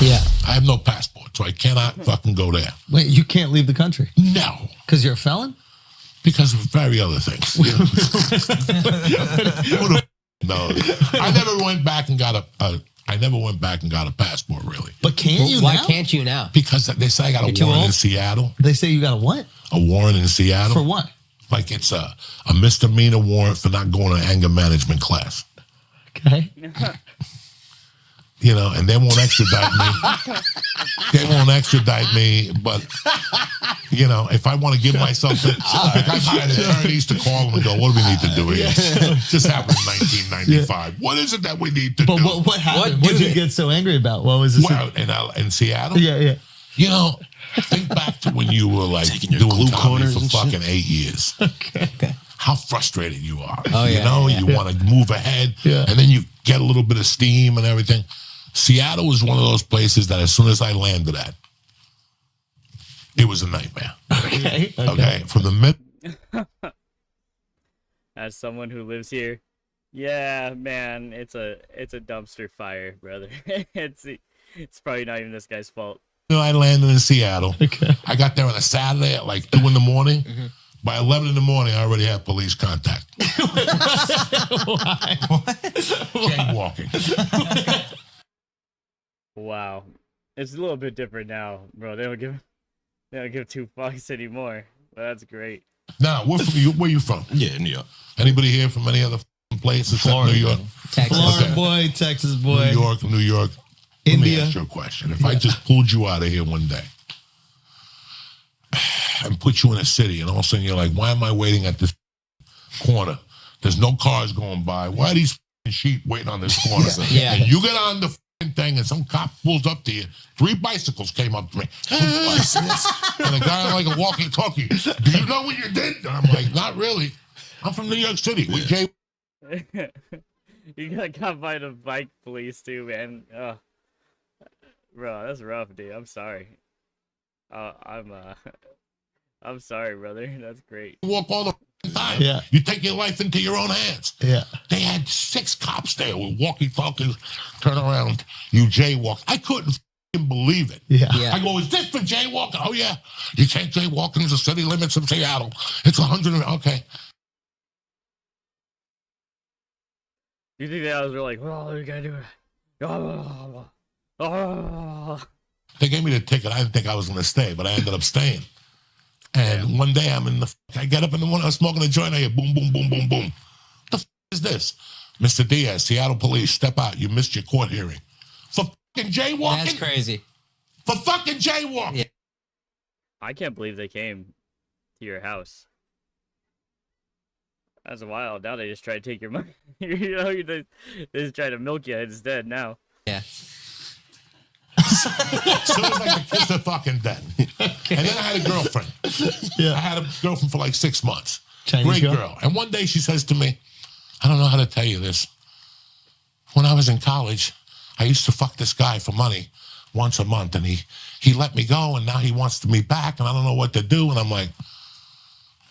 Yeah. I have no passport, so I cannot fucking go there. Wait, you can't leave the country? No. Because you're a felon? Because of very other things. Who the knows? I never went back and got a passport, really. But can you Why now? can't you now? Because they say I got a warrant in Seattle. They say you got a what? A warrant in Seattle. For what? Like it's a misdemeanor warrant for not going to anger management class. Okay. You know, and they won't extradite me. They won't extradite me, but, you know, if I want to give myself, like I've hired attorneys to call them and go, what do we need to do here? This happened in 1995. What is it that we need to do? But what happened? What did you get so angry about? What was this? Well, in Seattle? Yeah. You know, think back to when you were like doing comedy for fucking 8 years. Okay. How frustrated you are. Oh, yeah, you know, yeah. you want to move ahead, Yeah. and then you get a little bit of steam and everything. Seattle was one of those places that as soon as I landed at, it was a nightmare. Okay. From the mid. As someone who lives here, yeah, man, it's a dumpster fire, brother. It's probably not even this guy's fault. I landed in Seattle. Okay. I got there on a Saturday at like 2 in the morning. Mm-hmm. By 11 in the morning, I already had police contact. Why? Jaywalking. Wow, it's a little bit different now, bro. They don't give two fucks anymore. But that's great. Now, where you from? Yeah, New York. Anybody here from any other place except Florida. New York? Texas. Florida boy, Texas boy. New York. India. Let me ask you a question. If I just pulled you out of here one day and put you in a city, and all of a sudden you're like, why am I waiting at this corner? There's no cars going by. Why are these sheep waiting on this corner? Yeah. And you get on the thing, and some cop pulls up to you. 3 bicycles came up to me. And a guy like a walkie-talkie. Do you know what you did? And I'm like, not really. I'm from New York City. We Jay. You got caught by the bike police too, man. Bro, that's rough, dude. I'm sorry. I'm sorry, brother. That's great. Walk all the time. Yeah. You take your life into your own hands. Yeah. They had 6 cops there with walkie-talkies. Turn around. You jaywalk. I couldn't believe it. Yeah. Yeah. I go, is this for jaywalking? Oh, yeah. You can't jaywalk in the city limits of Seattle. It's 100. Okay. You think that I was really like, oh, you gotta do it. They gave me the ticket. I didn't think I was going to stay, but I ended up staying. And one day I get up in the morning, I'm smoking a joint, I hear boom, boom, boom, boom, boom. The is this? Mr. Diaz, Seattle police, step out. You missed your court hearing. For fucking jaywalking? That's crazy. For fucking jaywalking? Yeah. I can't believe they came to your house. That's wild. Now they just try to take your money. You know, they just try to milk you instead now. Yeah. As soon as I could kiss her fucking dead. And then I had a girlfriend. Yeah. I had a girlfriend for like 6 months. Chinese Great girl. And one day she says to me, I don't know how to tell you this. When I was in college, I used to fuck this guy for money once a month, and he let me go, and now he wants me back, and I don't know what to do. And I'm like,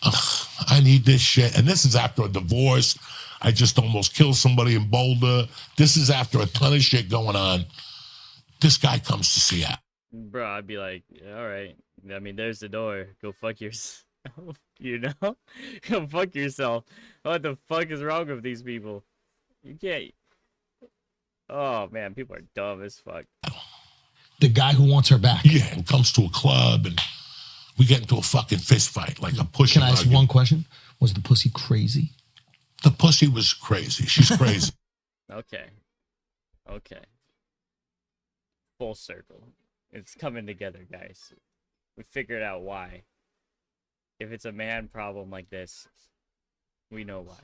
ugh, I need this shit. And this is after a divorce. I just almost killed somebody in Boulder. This is after a ton of shit going on. This guy comes to Seattle. Bro, I'd be like, all right. I mean, there's the door. Go fuck yourself. You know? Go fuck yourself. What the fuck is wrong with these people? You can't. Oh, man. People are dumb as fuck. The guy who wants her back. Yeah, and comes to a club, and we get into a fucking fist fight, like a pushing. Can I ask one question? Was the pussy crazy? The pussy was crazy. She's crazy. Okay. Full circle. It's coming together, guys. We figured out why. If it's a man problem like this, we know why.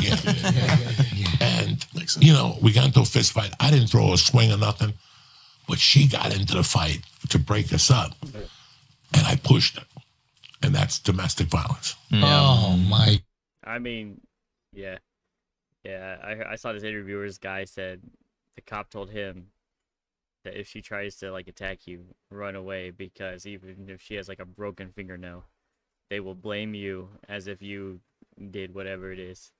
Yeah. And, you know, we got into a fist fight. I didn't throw a swing or nothing, but she got into the fight to break us up. And I pushed her. And that's domestic violence. Oh, my. I mean, yeah. Yeah, I saw this interview where this guy said the cop told him that if she tries to, like, attack you, run away, because even if she has, like, a broken fingernail, they will blame you as if you did whatever it is.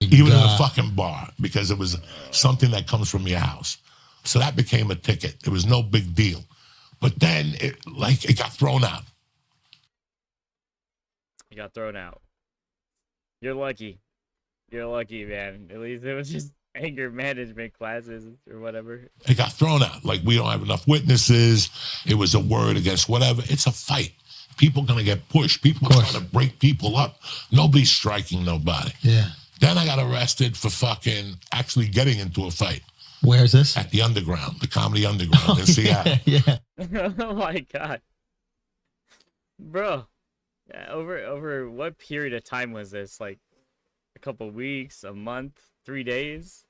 even in a fucking bar, because it was something that comes from your house. So that became a ticket. It was no big deal. But then it got thrown out. You got thrown out. You're lucky. You're lucky, man. At least it was just anger management classes or whatever. It got thrown out. Like, we don't have enough witnesses. It was a word against whatever. It's a fight. People going to get pushed. People are trying to break people up. Nobody's striking nobody. Yeah. Then I got arrested for fucking actually getting into a fight. Where's this? At the Underground, the Comedy Underground in Seattle. Yeah. Oh my god. Bro. Yeah, over what period of time was this? Like a couple weeks, a month, 3 days?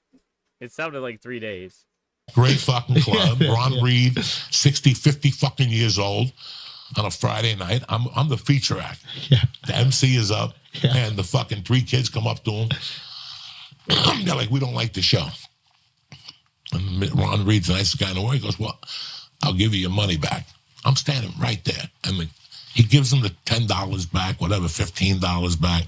It sounded like 3 days. Great fucking club. Ron Reed, 60, 50 fucking years old on a Friday night. I'm the feature act. Yeah. The MC is up, and the fucking 3 kids come up to him. They're like, we don't like the show. And Ron Reed's the nicest guy in the world. He goes, well, I'll give you your money back. I'm standing right there. And he gives them the $10 back, whatever, $15 back.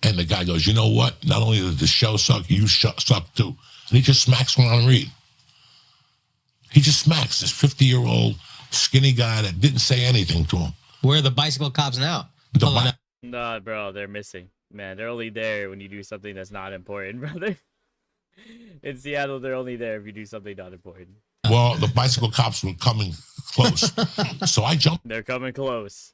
And the guy goes, you know what? Not only did the show suck, you suck too. And he just smacks Ron Reed. He just smacks this 50-year-old skinny guy that didn't say anything to him. Where are the bicycle cops now? Nah, bro, they're missing. Man, they're only there when you do something that's not important, brother. In Seattle, they're only there if you do something not important. Well, the bicycle cops were coming close. So I jumped. They're coming close.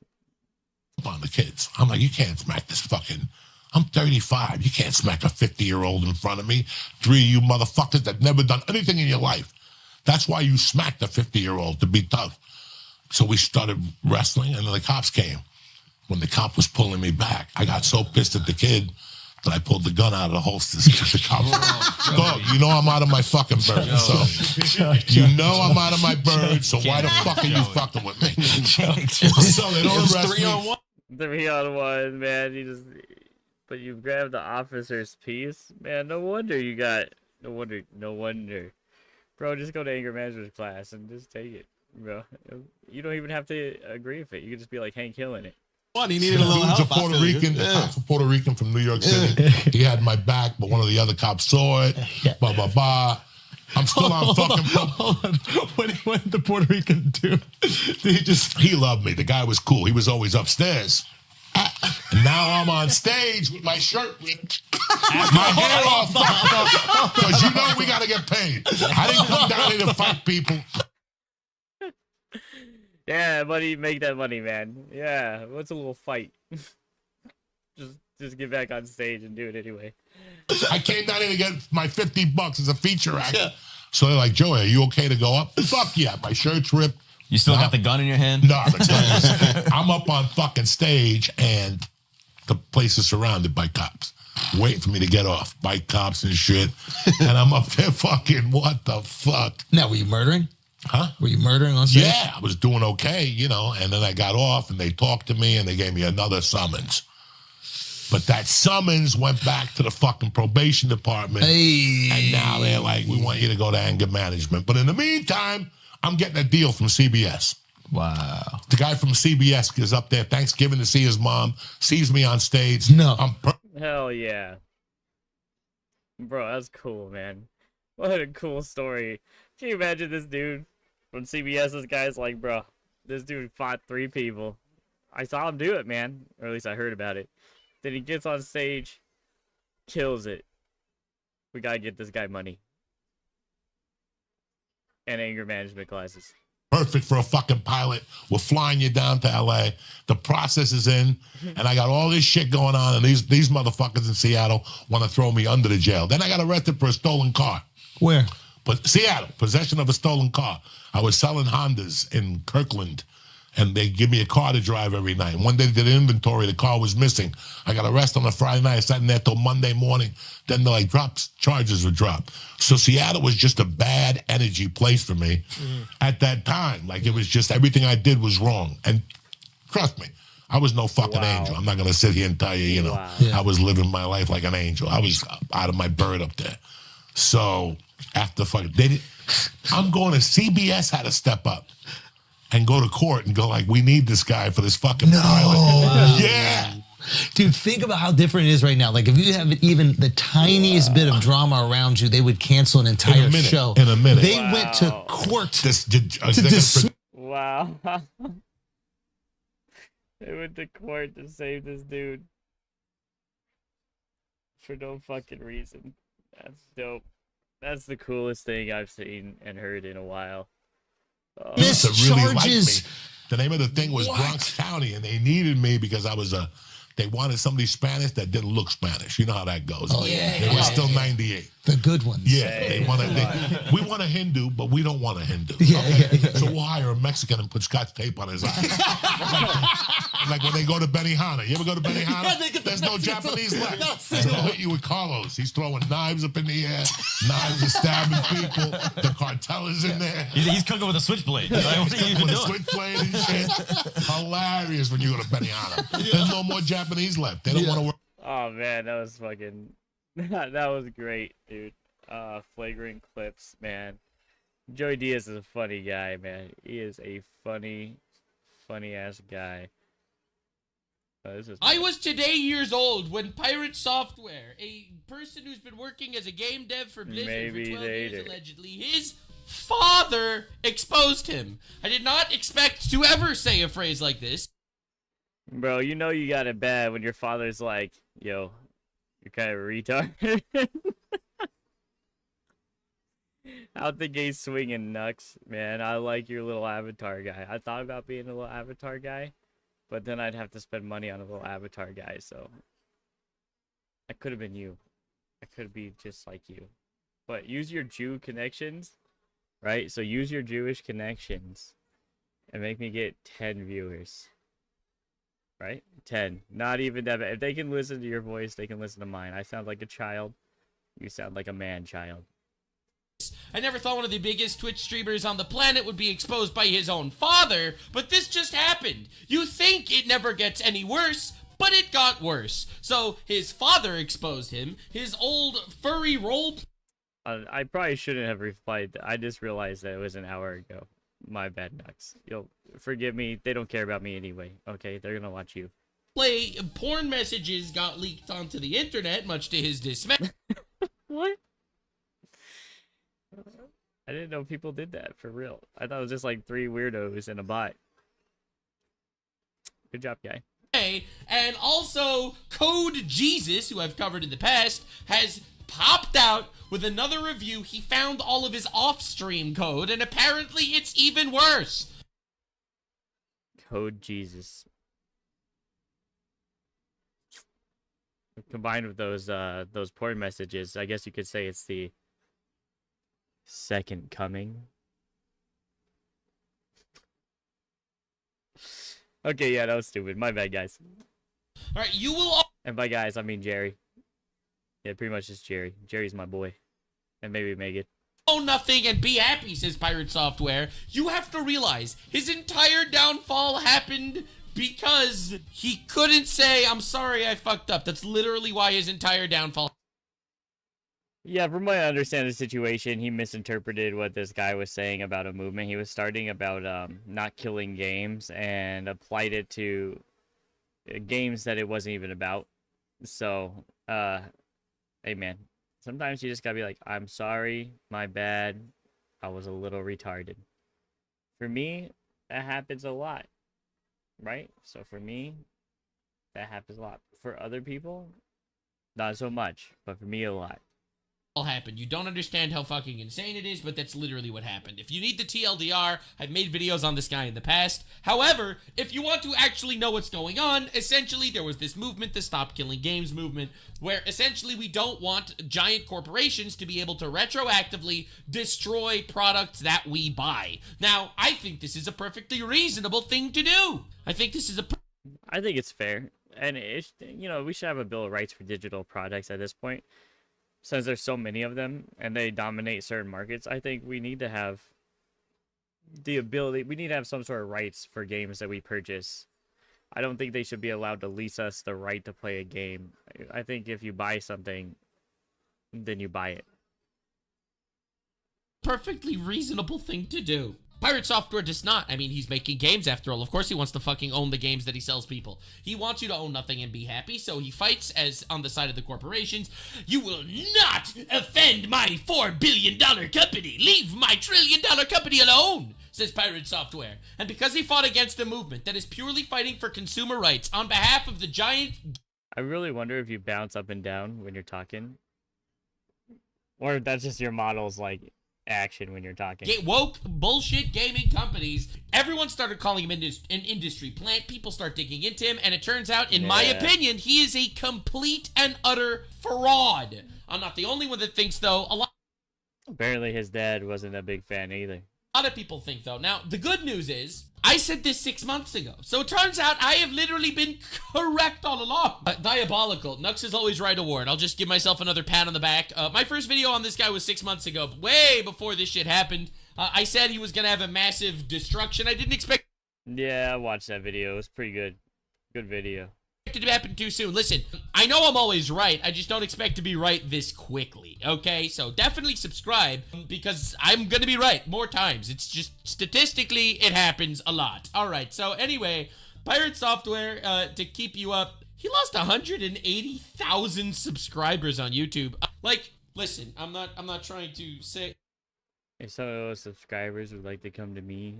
On the kids. I'm like, you can't smack this fucking... I'm 35. You can't smack a 50-year-old in front of me. 3 of you motherfuckers that never done anything in your life. That's why you smacked a 50-year-old, to be tough. So we started wrestling, and then the cops came. When the cop was pulling me back, I got so pissed at the kid that I pulled the gun out of the holsters. The cops, dog, you know I'm out of my fucking bird. So you know I'm out of my bird, so why the fuck are you fucking with me? So they don't arrest me. 3-on-1. 3-on-1, man. But you grabbed the officer's piece, man. No wonder you got. No wonder. Bro, just go to anger management class and just take it, bro. You don't even have to agree with it. You can just be like Hank Hill in it. What? He needed a little help. Puerto Rican, the cops were Puerto Rican from New York City. He had my back, but one of the other cops saw it. Blah, blah, blah. I'm still on fucking... Hold on. What did the Puerto Rican do? He loved me. The guy was cool. He was always upstairs. And now I'm on stage with my shirt ripped, my hair all fucked up, because you know we got to get paid. I didn't come down here to fight people. Yeah, buddy, make that money, man. Yeah, what's a little fight? just get back on stage and do it anyway. I came down here to get my $50 as a feature act. Yeah. So they're like, Joey, are you okay to go up? Fuck yeah, my shirt's ripped. You still got the gun in your hand? No, the gun is, I'm up on fucking stage, and the place is surrounded by cops, waiting for me to get off. Bike cops and shit. And I'm up there fucking, what the fuck? Now, were you murdering? Huh? Were you murdering on stage? Yeah, I was doing okay, and then I got off, and they talked to me, and they gave me another summons. But that summons went back to the fucking probation department. Hey. And now they're like, we want you to go to anger management. But in the meantime, I'm getting a deal from CBS. Wow. The guy from CBS is up there Thanksgiving to see his mom, sees me on stage. No. Hell yeah. Bro, that's cool, man. What a cool story. Can you imagine this dude from CBS? This guy's like, bro, this dude fought 3 people. I saw him do it, man. Or at least I heard about it. Then he gets on stage, kills it. We gotta get this guy money. And anger management classes. Perfect for a fucking pilot. We're flying you down to LA. The process is in, and I got all this shit going on, and these motherfuckers in Seattle want to throw me under the jail. Then I got arrested for a stolen car. Where? But Seattle, possession of a stolen car. I was selling Hondas in Kirkland, and they give me a car to drive every night. And one day they did inventory, the car was missing. I got arrested on a Friday night. I sat in there till Monday morning. Then the charges were dropped. So Seattle was just a bad energy place for me at that time. Like, it was just, everything I did was wrong. And trust me, I was no fucking angel. I'm not going to sit here and tell you, I was living my life like an angel. I was out of my bird up there. So after I'm going to CBS had to step up and go to court and go like, we need this guy for this fucking pilot. Wow. Yeah. Dude, think about how different it is right now. Like, if you have even the tiniest bit of drama around you, they would cancel an entire show. In a minute. They went to court Wow. They went to court to save this dude. For no fucking reason. That's dope. That's the coolest thing I've seen and heard in a while. This really liked me. Discharges. The name of the thing was Bronx County, and they needed me because I was they wanted somebody Spanish that didn't look Spanish. You know how that goes. Oh, yeah. They were still 98. The good ones. Yeah, we want a Hindu, but we don't want a Hindu. Yeah, okay? yeah. So we'll hire a Mexican and put Scotch tape on his eyes. like when they go to Benihana. You ever go to Benihana? There's no Japanese left. They'll hit you with Carlos. He's throwing knives up in the air. Knives are stabbing people. The cartel is in there. He's cooking with a switchblade. Like, what are you even With a doing? switchblade and shit. Hilarious when you go to Benihana. There's no more Japanese left. They don't want to work. Oh man, that was fucking that was great, dude. Flagrant clips, man. Joey Diaz is a funny guy, man. He is a funny ass guy. I was today years old when Pirate Software, a person who's been working as a game dev for Blizzard for 12 years allegedly, his father exposed him. I did not expect to ever say a phrase like this. Bro, you know you got it bad when your father's like, yo, you're kind of a retard. Out the gate swinging Nux, man. I like your little avatar guy. I thought about being a little avatar guy, but then I'd have to spend money on a little avatar guy, so I could have been you. I could be just like you. But use your Jew connections, right? So use your Jewish connections and make me get 10 viewers. Right? 10. Not even that bad. If they can listen to your voice, they can listen to mine. I sound like a child. You sound like a man-child. I never thought one of the biggest Twitch streamers on the planet would be exposed by his own father, but this just happened. You think it never gets any worse, but it got worse. So his father exposed him, his old furry role. I probably shouldn't have replied. I just realized that it was an hour ago. My bad, Nux. You'll forgive me. They don't care about me anyway. Okay, they're gonna watch you. Porn messages got leaked onto the internet, much to his dismay. What? I didn't know people did that for real. I thought it was just like 3 weirdos and a bot. Good job, guy. And also, Code Jesus, who I've covered in the past, has popped out with another review. He found all of his off-stream code, and apparently it's even worse. Code Jesus. Combined with those porn messages, I guess you could say it's the second coming. Okay, yeah, that was stupid. My bad, guys. All right, you will. And by guys, I mean Jerry. Yeah, pretty much just Jerry. Jerry's my boy. And maybe Megan. Oh, nothing and be happy, says Pirate Software. You have to realize his entire downfall happened because he couldn't say, I'm sorry I fucked up. That's literally why his entire downfall. Yeah, from what I understand the situation, he misinterpreted what this guy was saying about a movement he was starting about not killing games and applied it to games that it wasn't even about. So, hey man, sometimes you just gotta be like, I'm sorry, my bad, I was a little retarded. For me, that happens a lot, right? So for me, that happens a lot. For other people, not so much, but for me, a lot. Happened. You don't understand how fucking insane it is, but that's literally what happened. If you need the TLDR, I've made videos on this guy in the past. However, if you want to actually know what's going on, essentially there was this movement, the Stop Killing Games movement, where essentially we don't want giant corporations to be able to retroactively destroy products that we buy. Now, I think this is a perfectly reasonable thing to do. I think this is I think it's fair. And, it's, you know, we should have a Bill of Rights for digital products at this point. Since there's so many of them and they dominate certain markets, I think we need to have the ability, we need to have some sort of rights for games that we purchase. I don't think they should be allowed to lease us the right to play a game. I think if you buy something, then you buy it. perfectly reasonable thing to do. Pirate Software does not. I mean, he's making games after all. Of course he wants to fucking own the games that he sells people. He wants you to own nothing and be happy, so he fights as on the side of the corporations. You will not offend my $4 billion company. Leave my $1 trillion company alone, says Pirate Software. And because he fought against a movement that is purely fighting for consumer rights on behalf of the giant... I really wonder if you bounce up and down when you're talking. Or if that's just your model's, like, action when you're talking. Woke bullshit gaming companies. Everyone started calling him an industry plant. People start digging into him, and it turns out, in my opinion, he is a complete and utter fraud. I'm not the only one that thinks, though. Apparently his dad wasn't a big fan either. A lot of people think, though. Now, the good news is, I said this 6 months ago. So it turns out I have literally been correct all along. Diabolical. Nux is always right award. I'll just give myself another pat on the back. My first video on this guy was 6 months ago, way before this shit happened. I said he was going to have a massive destruction. I didn't expect... Yeah, I watched that video. It was pretty good. Good video. It to happen too soon. Listen, I know I'm always right. I just don't expect to be right this quickly, okay? So definitely subscribe because I'm gonna be right more times. It's just statistically it happens a lot. All right. So anyway, Pirate Software to keep you up. He lost 180,000 subscribers on YouTube. Like, listen, I'm not trying to say. If some of those subscribers would like to come to me,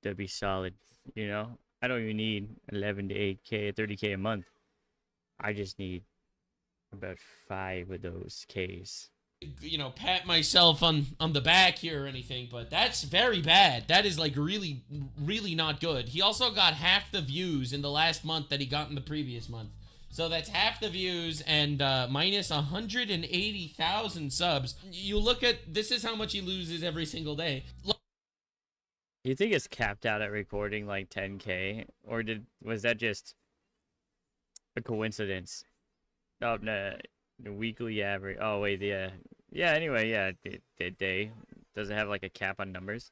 that'd be solid, you know? I don't even need 11 to 8K, 30K a month. I just need about 5 of those Ks. You know, pat myself on the back here or anything, but that's very bad. That is like really, really not good. He also got half the views in the last month that he got in the previous month. So that's half the views and minus 180,000 subs. You look at, this is how much he loses every single day. You think it's capped out at recording like 10K, or was that just a coincidence? Oh no, the weekly average. Oh wait, yeah. Anyway, yeah, the day doesn't have like a cap on numbers.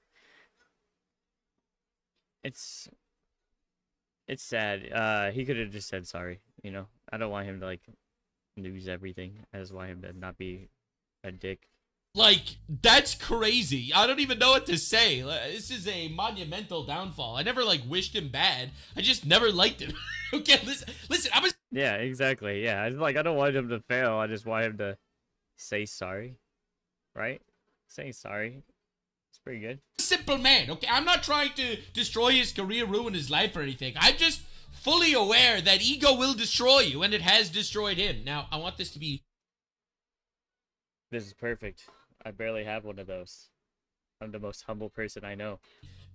It's sad. He could have just said sorry. You know, I don't want him to like lose everything. I just want him to not be a dick. Like, that's crazy. I don't even know what to say. This is a monumental downfall. I never, like, wished him bad. I just never liked him. Okay, listen, I was... Yeah, exactly. Yeah, I don't want him to fail. I just want him to say sorry. Right? Saying sorry. It's pretty good. Simple man, okay? I'm not trying to destroy his career, ruin his life or anything. I'm just fully aware that ego will destroy you, and it has destroyed him. Now, I want this to be... This is perfect. I barely have one of those. I'm the most humble person I know.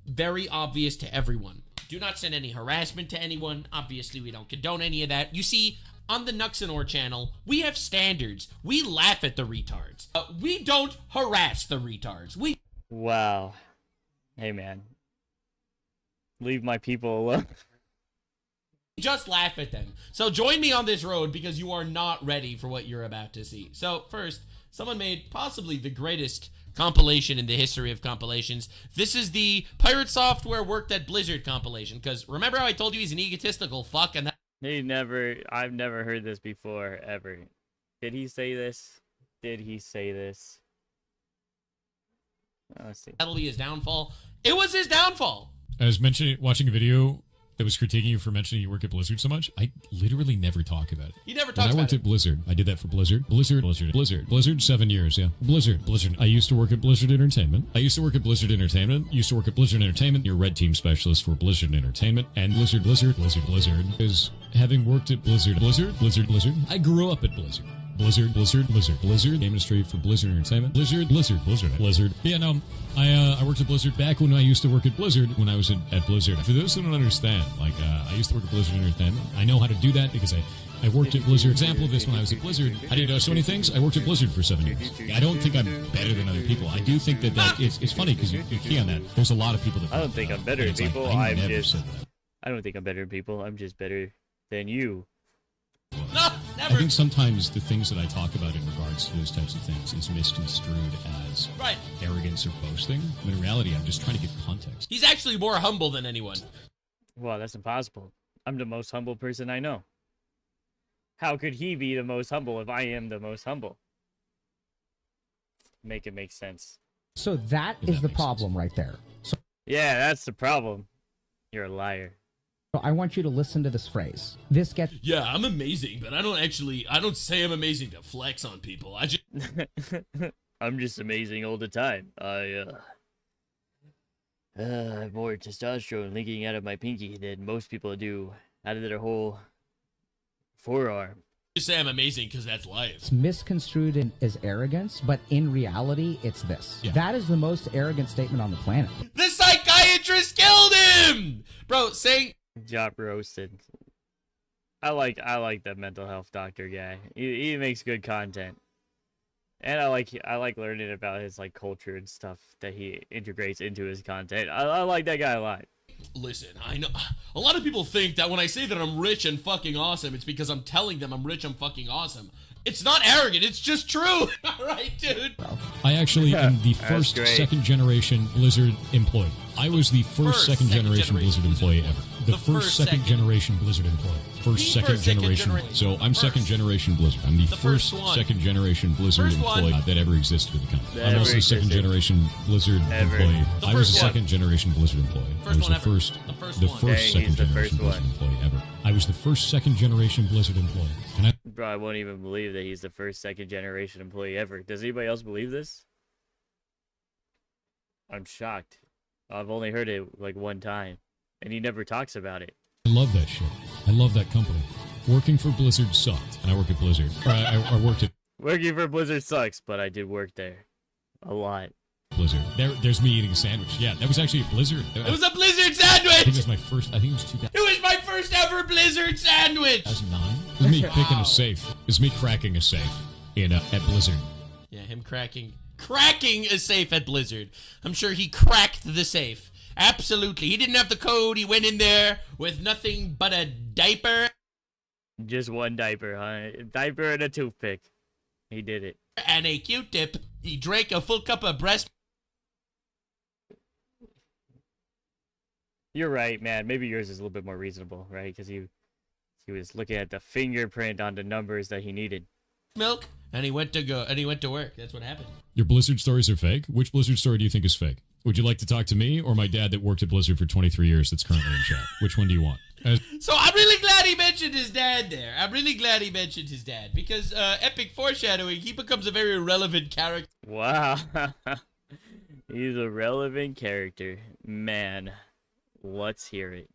Very obvious to everyone. Do not send any harassment to anyone. Obviously, we don't condone any of that. You see, on the Nuxanor channel, we have standards. We laugh at the retards. We don't harass the retards. Wow. Hey, man. Leave my people alone. Just laugh at them. So join me on this road because you are not ready for what you're about to see. So first, someone made possibly the greatest compilation in the history of compilations. This is the Pirate Software Worked at Blizzard compilation. Because remember how I told you he's an egotistical fuck? And I've never heard this before, ever. Did he say this? Did he say this? Let's see. That'll be his downfall. It was his downfall. I was watching a video that was critiquing you for mentioning you work at Blizzard so much. I literally never talk about it. You never talk about it. When I worked at Blizzard, I did that for Blizzard. Blizzard, 7 years, yeah. Blizzard. I used to work at Blizzard Entertainment. Used to work at Blizzard Entertainment. You're red team specialist for Blizzard Entertainment. And Blizzard is having worked at Blizzard. I grew up at Blizzard. Blizzard. Game industry for Blizzard Entertainment. Blizzard. Yeah, no, I worked at Blizzard back when I used to work at Blizzard, when I was at Blizzard. For those who don't understand, like, I used to work at Blizzard Entertainment. I know how to do that because I worked at Blizzard. Example of this, when I was at Blizzard, I did so many things. I worked at Blizzard for 7 years. I don't think I'm better than other people. I do think that it's funny because you key on that. There's a lot of people that... I don't think I'm better than people. I never said that. I don't think I'm better than people. I'm just better than you. No, never. I think sometimes the things that I talk about in regards to those types of things is misconstrued as arrogance or boasting. But in reality, I'm just trying to give context. He's actually more humble than anyone. Well, that's impossible. I'm the most humble person I know. How could he be the most humble if I am the most humble? Make it make sense. So that If is that the makes problem sense. right there. So Yeah, that's the problem. You're a liar. I want you to listen to this phrase. This gets Yeah, I'm amazing, but I don't say I'm amazing to flex on people. I just I'm just amazing all the time. I have more testosterone leaking out of my pinky than most people do out of their whole forearm. say I'm amazing because that's life. it's misconstrued as arrogance, but in reality, it's this. Yeah. That is the most arrogant statement on the planet. The psychiatrist killed him, bro. Saying Job roasted. I like that mental health doctor guy. He makes good content. And I like learning about his like culture and stuff that he integrates into his content. I like that guy a lot. Listen, I know a lot of people think that when I say that I'm rich and fucking awesome, it's because I'm telling them I'm rich and fucking awesome. It's not arrogant, it's just true. All right, dude. I actually am the first great. second generation Blizzard employee. I was the first second generation Blizzard employee ever. The first second generation Blizzard employee. First second generation. So I'm second generation Blizzard. I'm the first first one. second generation Blizzard First one. employee that ever existed in the company. That I'm ever also a second existed. generation Blizzard Ever. employee. The I was a first one. second generation Blizzard employee. I First was one the ever. first The first the one. first Okay, he's second the generation first Blizzard one. employee ever. I was the first second generation Blizzard employee. And I Bro, I won't even believe that he's the first second generation employee ever. Does anybody else believe this? I'm shocked. I've only heard it like one time, and he never talks about it. love that shit. I love that company. Working for Blizzard sucked, and I work at Blizzard. Or I worked at Working for Blizzard sucks, but I did work there. A lot. Blizzard. There's me eating a sandwich. Yeah, that was actually a Blizzard. It was a Blizzard I think it sandwich. was my first. I think it was 2009. It was my first ever Blizzard sandwich. It was me picking a safe. It was me cracking a safe at Blizzard. Yeah, him cracking a safe at Blizzard. I'm sure he cracked the safe. Absolutely. He didn't have the code. He went in there with nothing but a diaper Just one diaper, huh? A diaper and a toothpick. He did it. and a Q-tip. He drank a full cup of breast. You're right, man. Maybe yours is a little bit more reasonable, right? Because he was looking at the fingerprint on the numbers that he needed. Milk, and he went to work. That's what happened. Your Blizzard stories are fake? Which Blizzard story do you think is fake? Would you like to talk to me or my dad that worked at Blizzard for 23 years that's currently in chat? Which one do you want? So I'm really glad he mentioned his dad there. I'm really glad he mentioned his dad because epic foreshadowing. He becomes a very relevant character Wow. He's a relevant character. Man, let's hear it.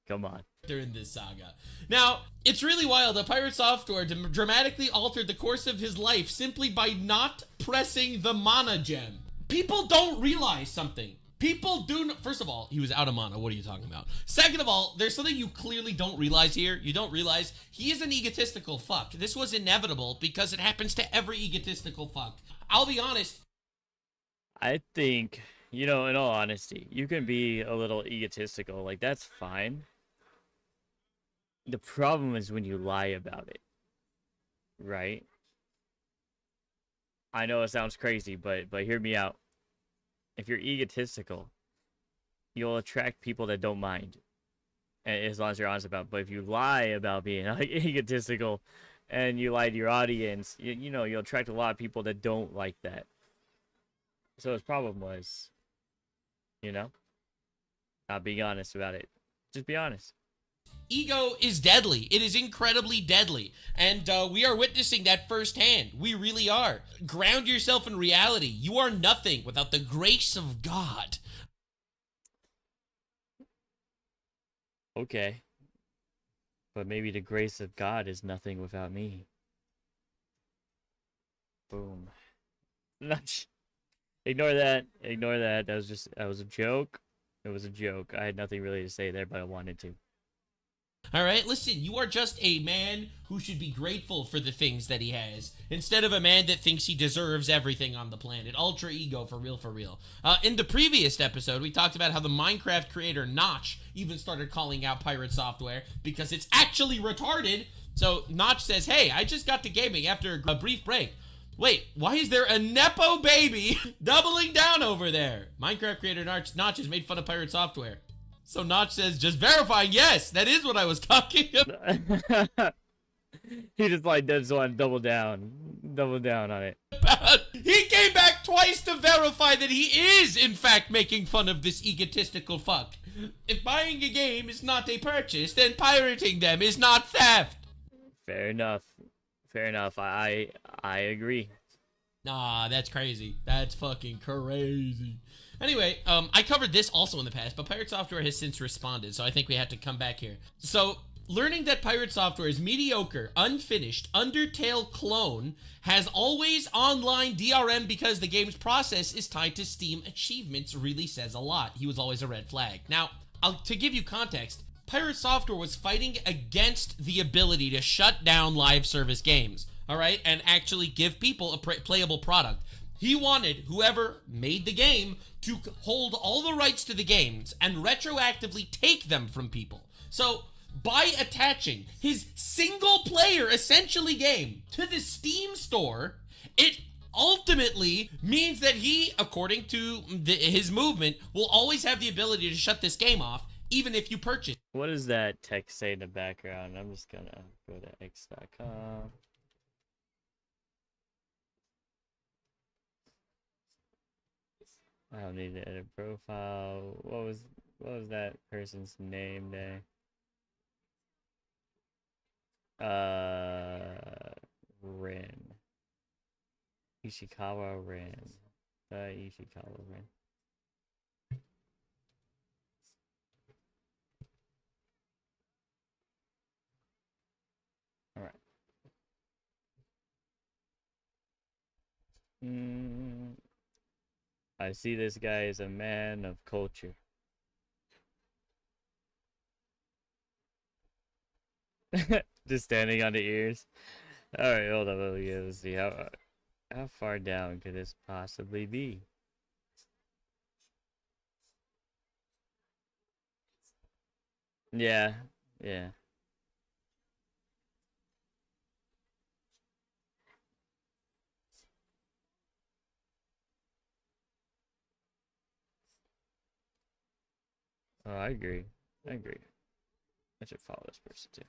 Come on. in this saga. Now, it's really wild that Pirate Software dramatically altered the course of his life simply by not pressing the mana gem. People don't realize something. People do first of all, he was out of mana. What are you talking about? Second of all, there's something you clearly don't realize here. You don't realize he is an egotistical fuck. This was inevitable because it happens to every egotistical fuck. I'll be honest. I think, in all honesty, you can be a little egotistical. Like, that's fine. The problem is when you lie about it. Right? I know it sounds crazy, but hear me out. If you're egotistical, you'll attract people that don't mind, as long as you're honest about it. But if you lie about being egotistical, and you lie to your audience, you'll attract a lot of people that don't like that. So his problem was, not being honest about it. Just be honest. Ego is deadly. It is incredibly deadly. And we are witnessing that firsthand. We really are. Ground yourself in reality. You are nothing without the grace of God. Okay. But maybe the grace of God is nothing without me. Boom. Ignore that. Ignore that. That was a joke. It was a joke. I had nothing really to say there, but I wanted to. All right, listen, you are just a man who should be grateful for the things that he has, instead of a man that thinks he deserves everything on the planet. Ultra ego, for real, for real. In the previous episode, we talked about how the Minecraft creator Notch even started calling out Pirate Software because it's actually retarded. So Notch says, hey, I just got to gaming after a brief break. Wait, why is there a Nepo baby doubling down over there? Minecraft creator Notch has made fun of Pirate Software. So Notch says, just verifying, yes, that is what I was talking about. He just does want to double down on it. about. He came back twice to verify that he is, in fact, making fun of this egotistical fuck. If buying a game is not a purchase, then pirating them is not theft. Fair enough. Fair enough. I agree. Nah, that's crazy. That's fucking crazy. Anyway, I covered this also in the past, but Pirate Software has since responded, so I think we had to come back here. So, learning that Pirate Software is mediocre, unfinished, Undertale clone, has always online DRM because the game's process is tied to Steam achievements really says a lot. He was always a red flag. Now, to give you context, Pirate Software was fighting against the ability to shut down live service games, all right, and actually give people a playable product. He wanted whoever made the game to hold all the rights to the games and retroactively take them from people. So, by attaching his single-player, essentially, game to the Steam store, it ultimately means that he, according to his movement, will always have the ability to shut this game off, even if you purchase. What does that text say in the background? I'm just gonna go to x.com. I don't need to edit profile. What was that person's name there? Ren. Ishikawa Ren. Ishikawa Ren. Alright. I see this guy as a man of culture. Just standing on the ears. Alright, hold on. Let's see. How far down could this possibly be? Yeah. Yeah. Oh, I agree. I agree. I should follow this person too.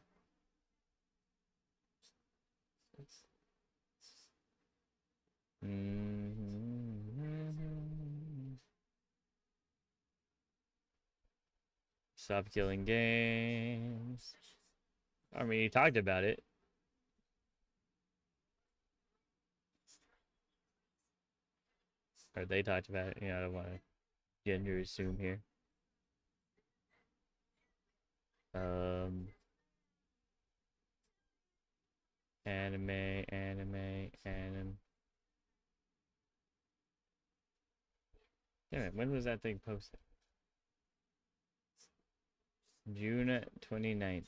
Stop killing games. I mean, he talked about it. Or they talked about it. You know, I don't want to gender assume here. Anime. Damn it, when was that thing posted? June 29th.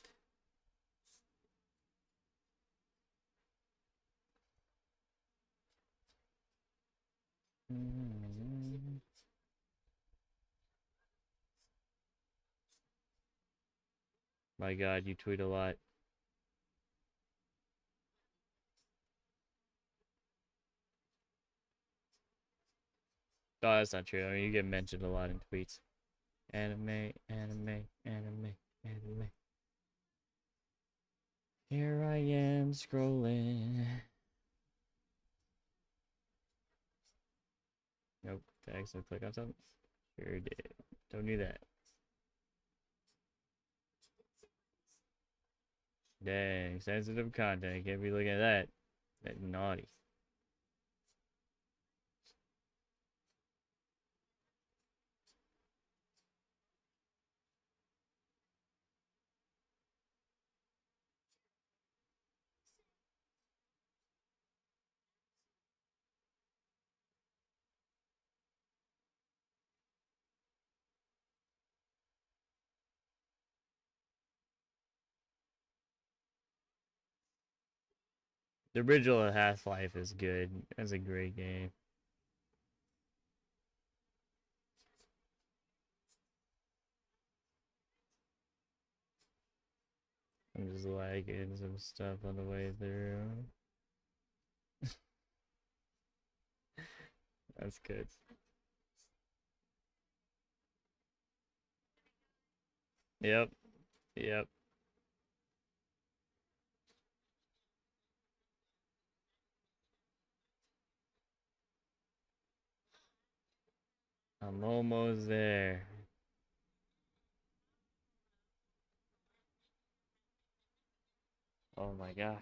My God, you tweet a lot. Oh, that's not true. I mean, you get mentioned a lot in tweets. Anime. Here I am scrolling. Nope. Did I actually click on something? Sure did. Don't do that. Dang, sensitive content. Can't be looking at that. That's naughty. The original Half-Life is good. That's a great game. I'm just lagging some stuff on the way through. That's good. Yep. Yep. I'm almost there. Oh my god.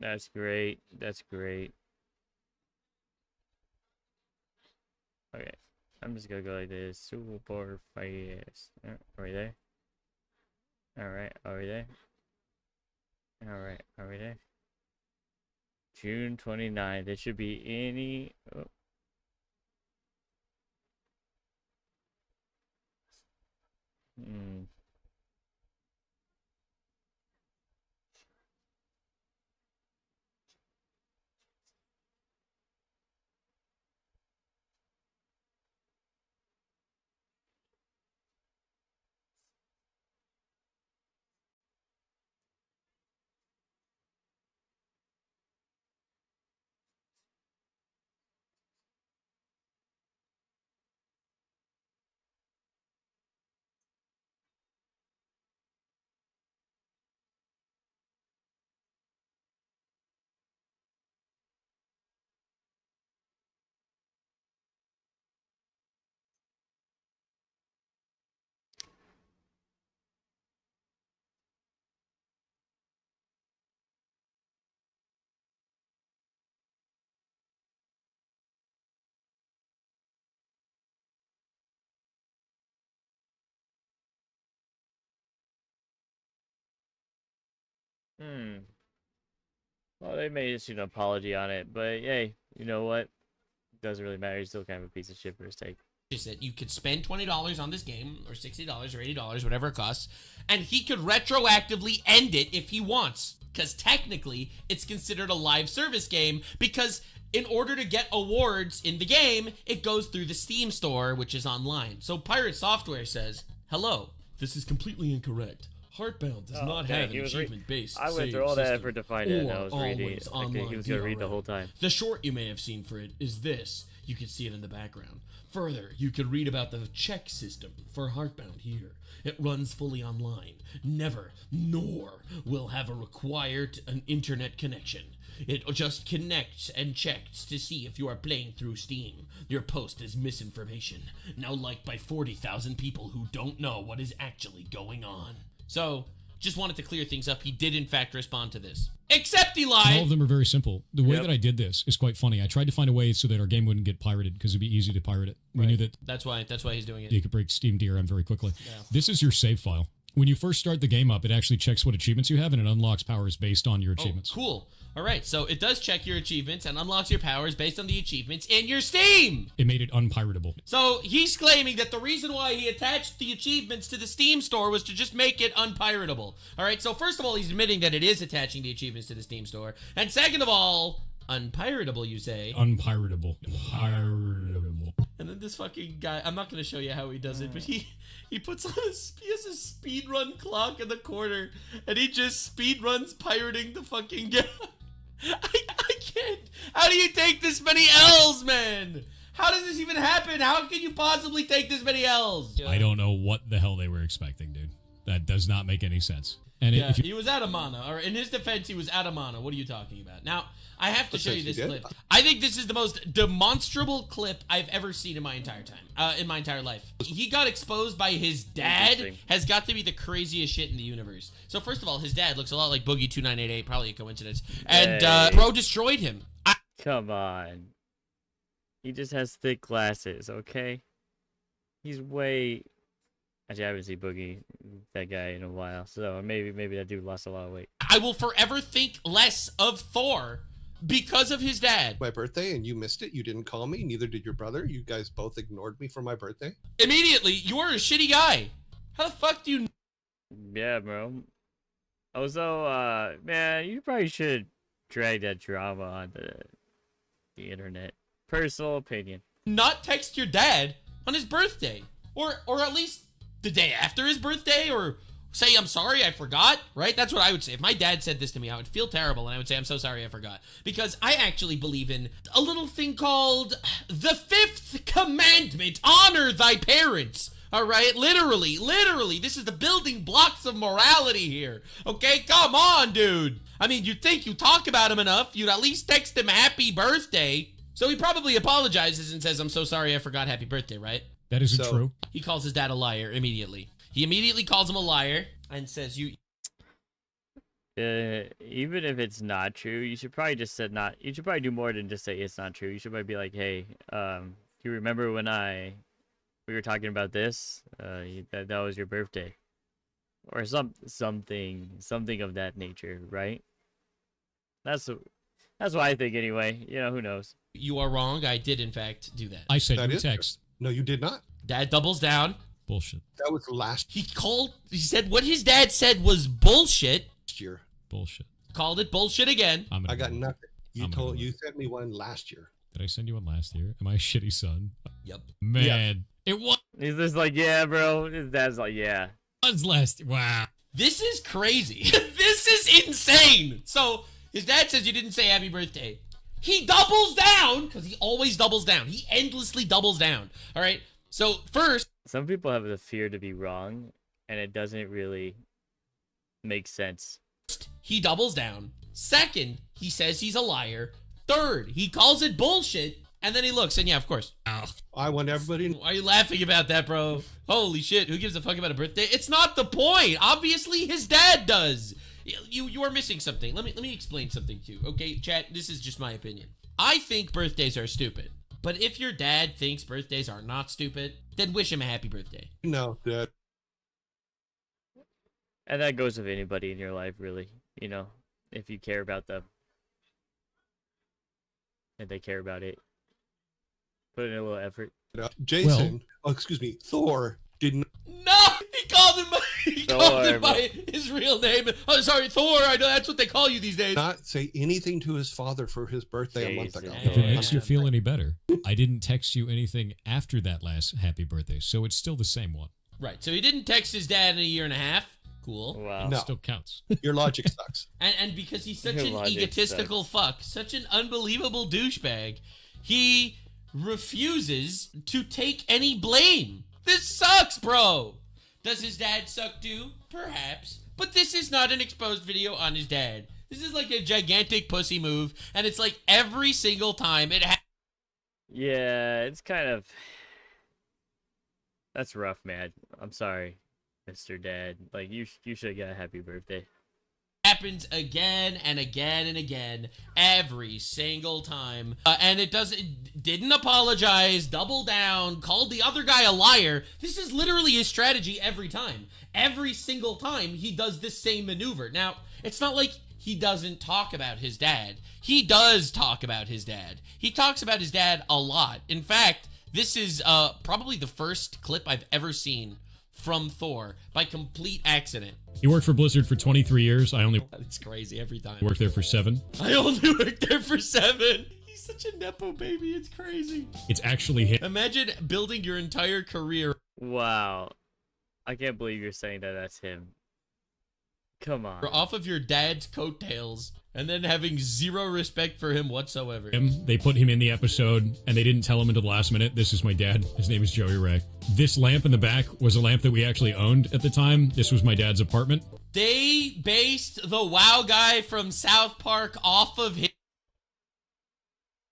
That's great. That's great. Okay. I'm just gonna go like this. Super fast. Are we there? Alright, are we there? Alright, are we there? June 29th. There should be any... Oh. Hmm. Hmm. Well, they may issue an apology on it, but hey, you know what? Doesn't really matter. He's still kind of a piece of shit for his take. Is that you could spend $20 on this game, or $60 or $80, whatever it costs, and he could retroactively end it if he wants. Because technically, it's considered a live service game, because in order to get awards in the game, it goes through the Steam store, which is online. So Pirate Software says, hello, this is completely incorrect. Heartbound does not have an achievement-based I went through all that effort to find it, and I was reading it. Like, he was going to read the whole time. The short you may have seen for it is this. You can see it in the background. Further, you could read about the check system for Heartbound here. It runs fully online. Never, nor will have a required an internet connection. It just connects and checks to see if you are playing through Steam. Your post is misinformation, now liked by 40,000 people who don't know what is actually going on. So, just wanted to clear things up. He did, in fact, respond to this. Except he lied! All of them are very simple. The way that I did this is quite funny. I tried to find a way so that our game wouldn't get pirated, because it'd be easy to pirate it. We knew that That's why he's doing it. you could break Steam DRM very quickly. This is your save file. When you first start the game up, it actually checks what achievements you have, and it unlocks powers based on your achievements. Cool. All right, so it does check your achievements and unlocks your powers based on the achievements in your Steam. It made it unpiratable. So he's claiming that the reason why he attached the achievements to the Steam store was to just make it unpiratable. All right, so first of all, he's admitting that it is attaching the achievements to the Steam store. And second of all, unpiratable, you say. Unpiratable. Piratable. And then this fucking guy, I'm not going to show you how he does it, but he puts on he has a speed run clock in the corner, and he just speed runs pirating the fucking game. I can't. How do you take this many L's, man? How does this even happen? How can you possibly take this many L's? I don't know what the hell they were expecting, dude. That does not make any sense. And Yeah, if you, he was out of mana, or in his defense, he was out of mana. What are you talking about? Now, I have to show you this clip. I think this is the most demonstrable clip I've ever seen in my entire time, in my entire life. He got exposed by his dad. Has got to be the craziest shit in the universe. So first of all, his dad looks a lot like Boogie 2988, probably a coincidence. And bro destroyed him. Come on. He just has thick glasses, okay? He's way... Actually, I haven't seen Boogie, that guy, in a while. So maybe that dude lost a lot of weight. I will forever think less of Thor because of his dad. My birthday, and you missed it. You didn't call me. Neither did your brother. You guys both ignored me for my birthday. Immediately, you're a shitty guy. How the fuck do you... Yeah, bro. Also, man, you probably should drag that drama on the internet. Personal opinion. not text your dad on his birthday? Or at least the day after his birthday, or say, I'm sorry, I forgot, right? That's what I would say. If my dad said this to me, I would feel terrible, and I would say, I'm so sorry, I forgot. Because I actually believe in a little thing called the fifth commandment, honor thy parents. All right, literally, this is the building blocks of morality here. Okay, come on, dude. I mean, you'd think you talk about him enough, you'd at least text him happy birthday. So he probably apologizes and says, I'm so sorry I forgot happy birthday, right? That isn't true. He calls his dad a liar immediately. He immediately calls him a liar and says, even if it's not true, you should probably just said not. You should probably do more than just say it's not true. You should probably be like, hey, do you remember when we were talking about this? That was your birthday, or something of that nature, right? That's what I think anyway. You know, who knows? You are wrong. I did in fact do that. I sent That you a is text. No, you did not. Dad doubles down. Bullshit. That was last He said what his dad said was bullshit. year. Bullshit. Called it bullshit again. I'm gonna I got go. nothing. I'm gonna You sent me one last year. Did I send you one last year? Am I a shitty son? Yep. Man, it He's just like, yeah, bro. His dad's like, yeah. was last. Wow. This is crazy. This is insane. So his dad says you didn't say happy birthday. He doubles down because he always doubles down. He endlessly doubles down. All right. So first, Some people have the fear to be wrong, and it doesn't really make sense. he doubles down. Second, he says he's a liar. Third, he calls it bullshit. And then he looks, and yeah, of course. I want everybody. Why are you laughing about that, bro? Holy shit, who gives a fuck about a birthday? It's not the point. Obviously, his dad does. You are missing something. Let me explain something to you. Okay, chat, this is just my opinion. I think birthdays are stupid. But if your dad thinks birthdays are not stupid, then wish him a happy birthday. No, Dad. And that goes with anybody in your life, really. You know, if you care about them. And they care about it. Put in a little effort. Jason. Excuse me. Thor didn't. No! He called him by his real name. Oh, sorry, Thor. I know that's what they call you these days. Not say anything to his father for his birthday a month ago. Jason. If it makes you feel any better, I didn't text you anything after that last happy birthday, so it's still the same one. Right, so he didn't text his dad in a year and a half. Cool. Wow. No. It still counts. Your logic sucks. And because he's such Your an logic egotistical fuck, such an unbelievable douchebag, he refuses to take any blame. This sucks, bro. Does his dad suck too? Perhaps. But this is not an exposed video on his dad. This is like a gigantic pussy move, and it's like every single time it Yeah, it's kind of... That's rough, man. I'm sorry, Mr. Dad. Like, you should have got a happy birthday. happens again and again and again every single time, and it didn't apologize, double down, called the other guy a liar. This is literally his strategy every time. Every single time he does this same maneuver. Now, it's not like he doesn't talk about his dad. He does talk about his dad. He talks about his dad a lot. In fact, this is probably the first clip I've ever seen from Thor by complete accident. He worked for Blizzard for 23 years. I only It's crazy every time. worked there for 7. I only worked there for 7. He's such a nepo baby. It's crazy. It's actually him. Imagine building your entire career. Wow. I can't believe you're saying that that's him. Come on. Off of your dad's coattails and then having zero respect for him whatsoever. They put him in the episode, and they didn't tell him until the last minute. This is my dad. His name is Joey Ray. This lamp in the back was a lamp that we actually owned at the time. This was my dad's apartment. They based the WoW guy from South Park off of him.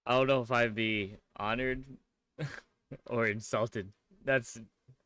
I don't know if I'd be honored or insulted. That's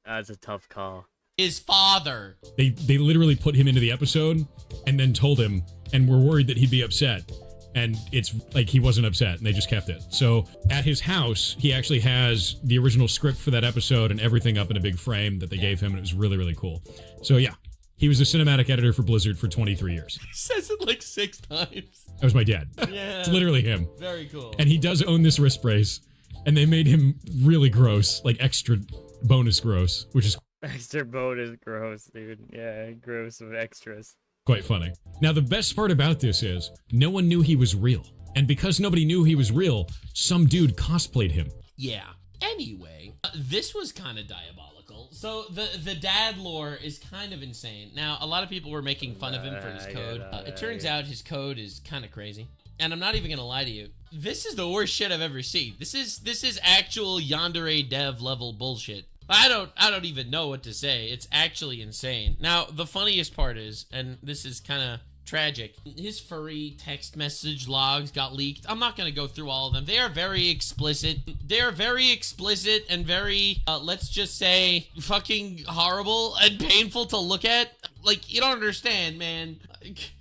a tough call. His father. They literally put him into the episode and then told him, and were worried that he'd be upset. And it's like he wasn't upset, and they just kept it. So at his house, he actually has the original script for that episode and everything up in a big frame that they gave him, and it was really, really cool. So yeah, he was a cinematic editor for Blizzard for 23 years. He says it like 6 times. That was my dad. Yeah. It's literally him. Very cool. And he does own this wrist brace, and they made him really gross, like extra bonus gross, which is Extra bonus gross, dude. Yeah, gross with extras. quite funny. Now, the best part about this is no one knew he was real. And because nobody knew he was real, some dude cosplayed him. Yeah. Anyway, this was kind of diabolical. So the dad lore is kind of insane. Now, a lot of people were making fun of him for his code. It turns out his code is kind of crazy. And I'm not even going to lie to you. This is the worst shit I've ever seen. This is actual Yandere dev level bullshit. I don't even know what to say. It's actually insane. Now, the funniest part is, and this is kind of tragic, his furry text message logs got leaked. I'm not going to go through all of them. They are very explicit. They are very explicit and very, let's just say, fucking horrible and painful to look at. Like, you don't understand, man. Like,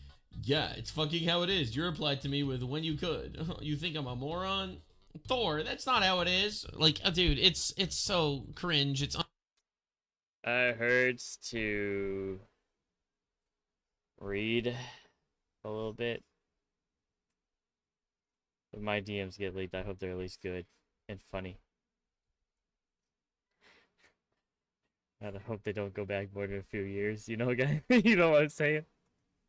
yeah, it's fucking how it is. You replied to me with when you could. You think I'm a moron? Thor, that's not how it is. Like, dude, it's so cringe. It's hurts to read a little bit. If my DMs get leaked, I hope they're at least good and funny. I hope they don't go back more than a few years. You know, guys? You know what I'm saying?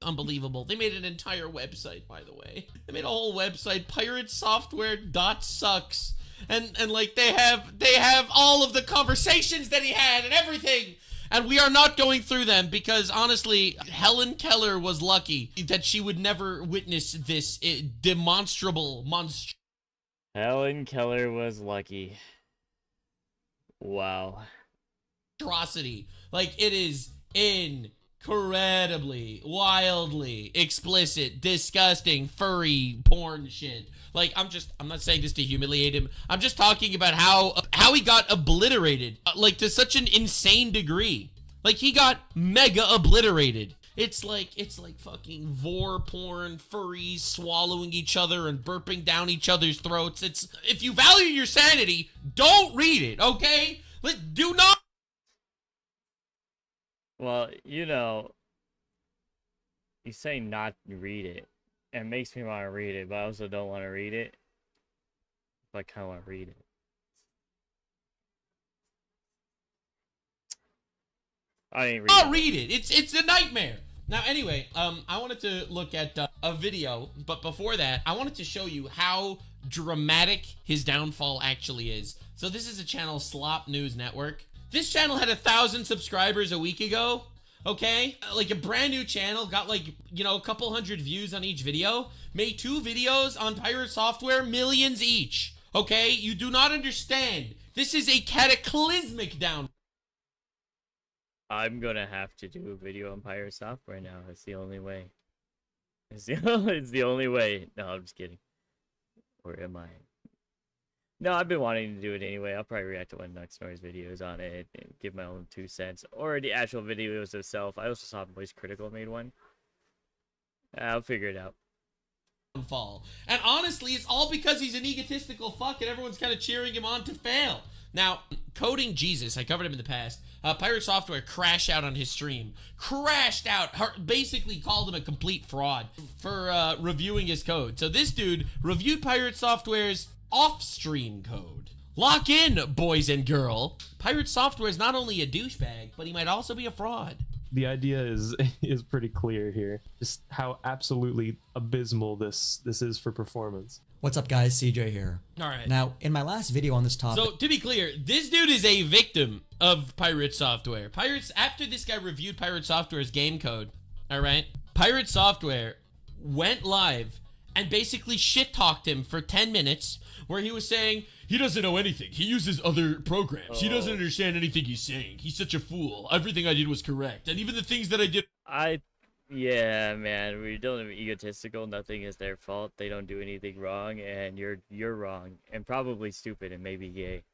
unbelievable. They made an entire website, by the way. They made a whole website, piratesoftware.sucks. And like they have all of the conversations that he had and everything. And we are not going through them because honestly, Helen Keller was lucky that she would never witness this demonstrable monster. Helen Keller was lucky. Wow. Atrocity. Like, it is incredibly, wildly explicit, disgusting, furry porn shit. Like, I'm not saying this to humiliate him. I'm just talking about how he got obliterated, like, to such an insane degree. Like, he got mega obliterated. It's like fucking vor porn, furries swallowing each other and burping down each other's throats. If you value your sanity, don't read it, okay? Do not. Well, you know, you say not to read it. It makes me want to read it, but I also don't want to read it. But I kind of want to read it. I ain't read it. I'll read it. It's a nightmare. Now, anyway, I wanted to look at a video, but before that, I wanted to show you how dramatic his downfall actually is. So this is a channel, Slop News Network. This channel had 1,000 subscribers a week ago, okay? Like a brand new channel, got like, you know, a couple hundred views on each video. Made 2 videos on Pirate Software, millions each, okay? You do not understand. This is a cataclysmic downfall. I'm gonna have to do a video on Pirate Software now. It's the only way. It's the only way. No, I'm just kidding. Or am I? No, I've been wanting to do it anyway. I'll probably react to one of Nuxanor's videos on it and give my own 2 cents. Or the actual videos itself. I also saw Voice Critical made one. I'll figure it out. Fall. And honestly, it's all because he's an egotistical fuck and everyone's kind of cheering him on to fail. Now, Coding Jesus, I covered him in the past. Pirate Software crashed out on his stream. Crashed out. Basically called him a complete fraud for reviewing his code. So this dude reviewed Pirate Software's off-stream code. Lock in, boys and girl. Pirate Software is not only a douchebag, but he might also be a fraud. The idea is pretty clear here. Just how absolutely abysmal this is for performance. What's up, guys? CJ here. All right. Now, in my last video on this topic... So, to be clear, this dude is a victim of Pirate Software. After this guy reviewed Pirate Software's game code, all right, Pirate Software went live and basically shit-talked him for 10 minutes, where he was saying, he doesn't know anything. He uses other programs. He doesn't understand anything he's saying. He's such a fool. Everything I did was correct. And even the things that I did... Yeah, man, we're dealing with egotistical. Nothing is their fault. They don't do anything wrong, and you're wrong, and probably stupid, and maybe gay.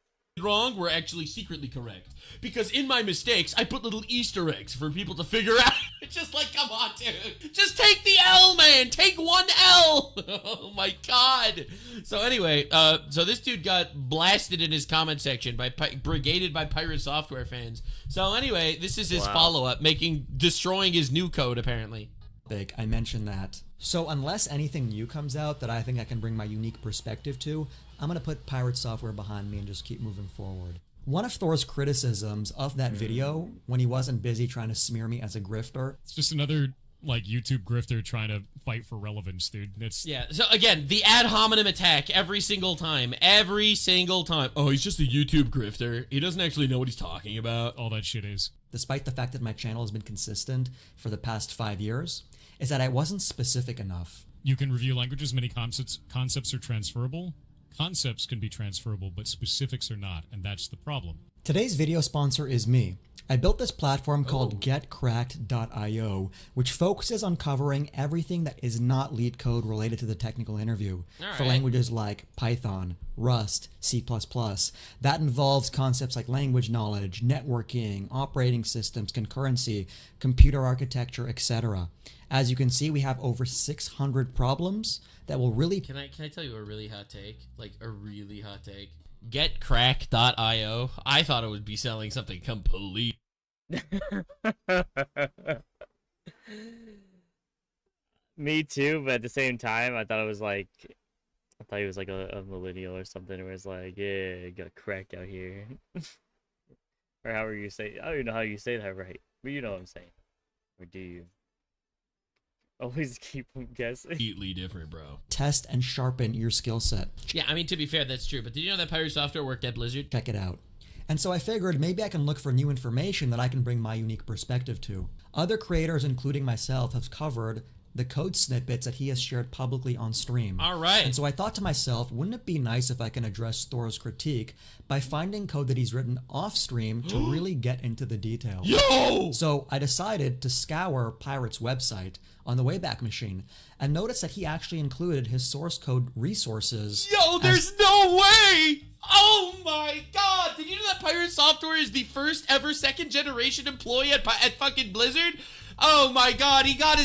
Wrong were actually secretly correct. Because in my mistakes, I put little Easter eggs for people to figure out. It's just like, come on, dude. Just take the L, man. Take 1 L. Oh, my God. So anyway, so this dude got blasted in his comment section brigaded by Pirate Software fans. So anyway, this is his follow-up, destroying his new code, apparently. I mentioned that. So unless anything new comes out that I think I can bring my unique perspective to, I'm going to put Pirate Software behind me and just keep moving forward. One of Thor's criticisms of that video, when he wasn't busy trying to smear me as a grifter... It's just another, like, YouTube grifter trying to fight for relevance, dude. Yeah, so again, the ad hominem attack every single time. Every single time. Oh, he's just a YouTube grifter. He doesn't actually know what he's talking about. All that shit is. Despite the fact that my channel has been consistent for the past 5 years, is that I wasn't specific enough. You can review languages, many concepts are transferable. Concepts can be transferable, but specifics are not, and that's the problem. Today's video sponsor is me. I built this platform called getcracked.io, which focuses on covering everything that is not lead code related to the technical interview for languages like Python, Rust, C++. That involves concepts like language knowledge, networking, operating systems, concurrency, computer architecture, etc. As you can see, we have over 600 problems that will really... Can I tell you a really hot take? Like, a really hot take? Getcrack.io. I thought it would be selling something complete. Me too, but at the same time, I thought he was like a millennial or something. Where it's like, yeah, got cracked out here, or however you say. I don't even know how you say that right, but you know what I'm saying. Or do you? Always keep them guessing. Completely different, bro. test and sharpen your skill set. Yeah, I mean, to be fair, that's true. But did you know that Pirate Software worked at Blizzard? Check it out. And so I figured maybe I can look for new information that I can bring my unique perspective to. Other creators, including myself, have covered the code snippets that he has shared publicly on stream. All right. And so I thought to myself, wouldn't it be nice if I can address Thor's critique by finding code that he's written off stream to really get into the details? Yo! So I decided to scour Pirate's website on the Wayback Machine and noticed that he actually included his source code resources. Yo, there's no way! Oh my god! Did you know that Pirate Software is the first ever second generation employee at fucking Blizzard? Oh my god, he got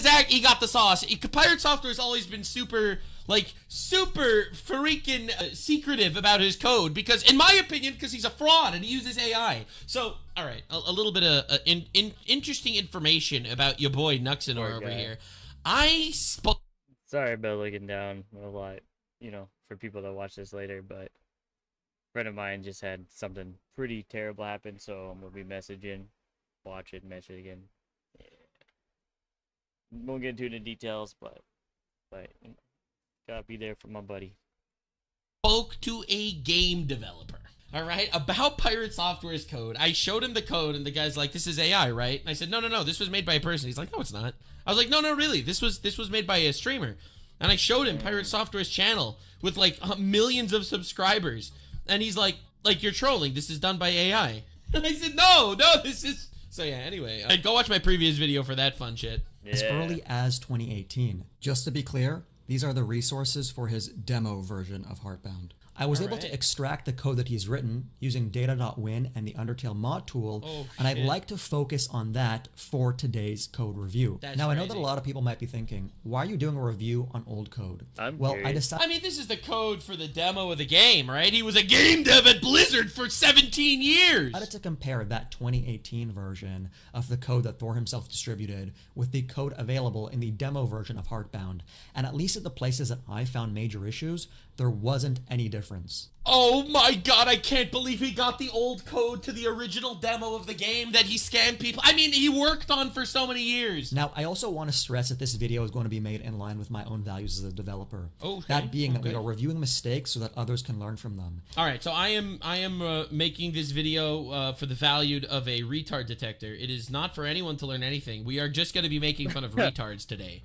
the sauce. Pirate Software has always been super freaking secretive about his code because, in my opinion, because he's a fraud and he uses AI. So, all right, a little bit of interesting information about your boy Nuxanor over here. Sorry about looking down a lot, for people that watch this later, but a friend of mine just had something pretty terrible happen, so I'm gonna be messaging, watch it, mention it again. Yeah. Won't get into the details, but gotta be there for my buddy. Spoke to a game developer, all right, about Pirate Software's code. I showed him the code, and the guy's like, "This is AI, right?" And I said, "No, this was made by a person." He's like, "No, it's not." I was like, "No, really. This was made by a streamer." And I showed him Pirate Software's channel with like millions of subscribers, and he's like, "You're trolling. This is done by AI." And I said, "No, this is." So yeah. Anyway, go watch my previous video for that fun shit. As early as 2018. Just to be clear, these are the resources for his demo version of Heartbound. I was able to extract the code that he's written using data.win and the Undertale mod tool, and I'd like to focus on that for today's code review. Now, I know that a lot of people might be thinking, why are you doing a review on old code? I mean, this is the code for the demo of the game, right? He was a game dev at Blizzard for 17 years! I had to compare that 2018 version of the code that Thor himself distributed with the code available in the demo version of Heartbound, and at least at the places that I found major issues, there wasn't any difference. Oh my god, I can't believe he got the old code to the original demo of the game that he scammed people. I mean, he worked on for so many years. Now, I also want to stress that this video is going to be made in line with my own values as a developer. That being that we are reviewing mistakes so that others can learn from them. All right, so I am making this video for the value of a retard detector. It is not for anyone to learn anything. We are just going to be making fun of retards today.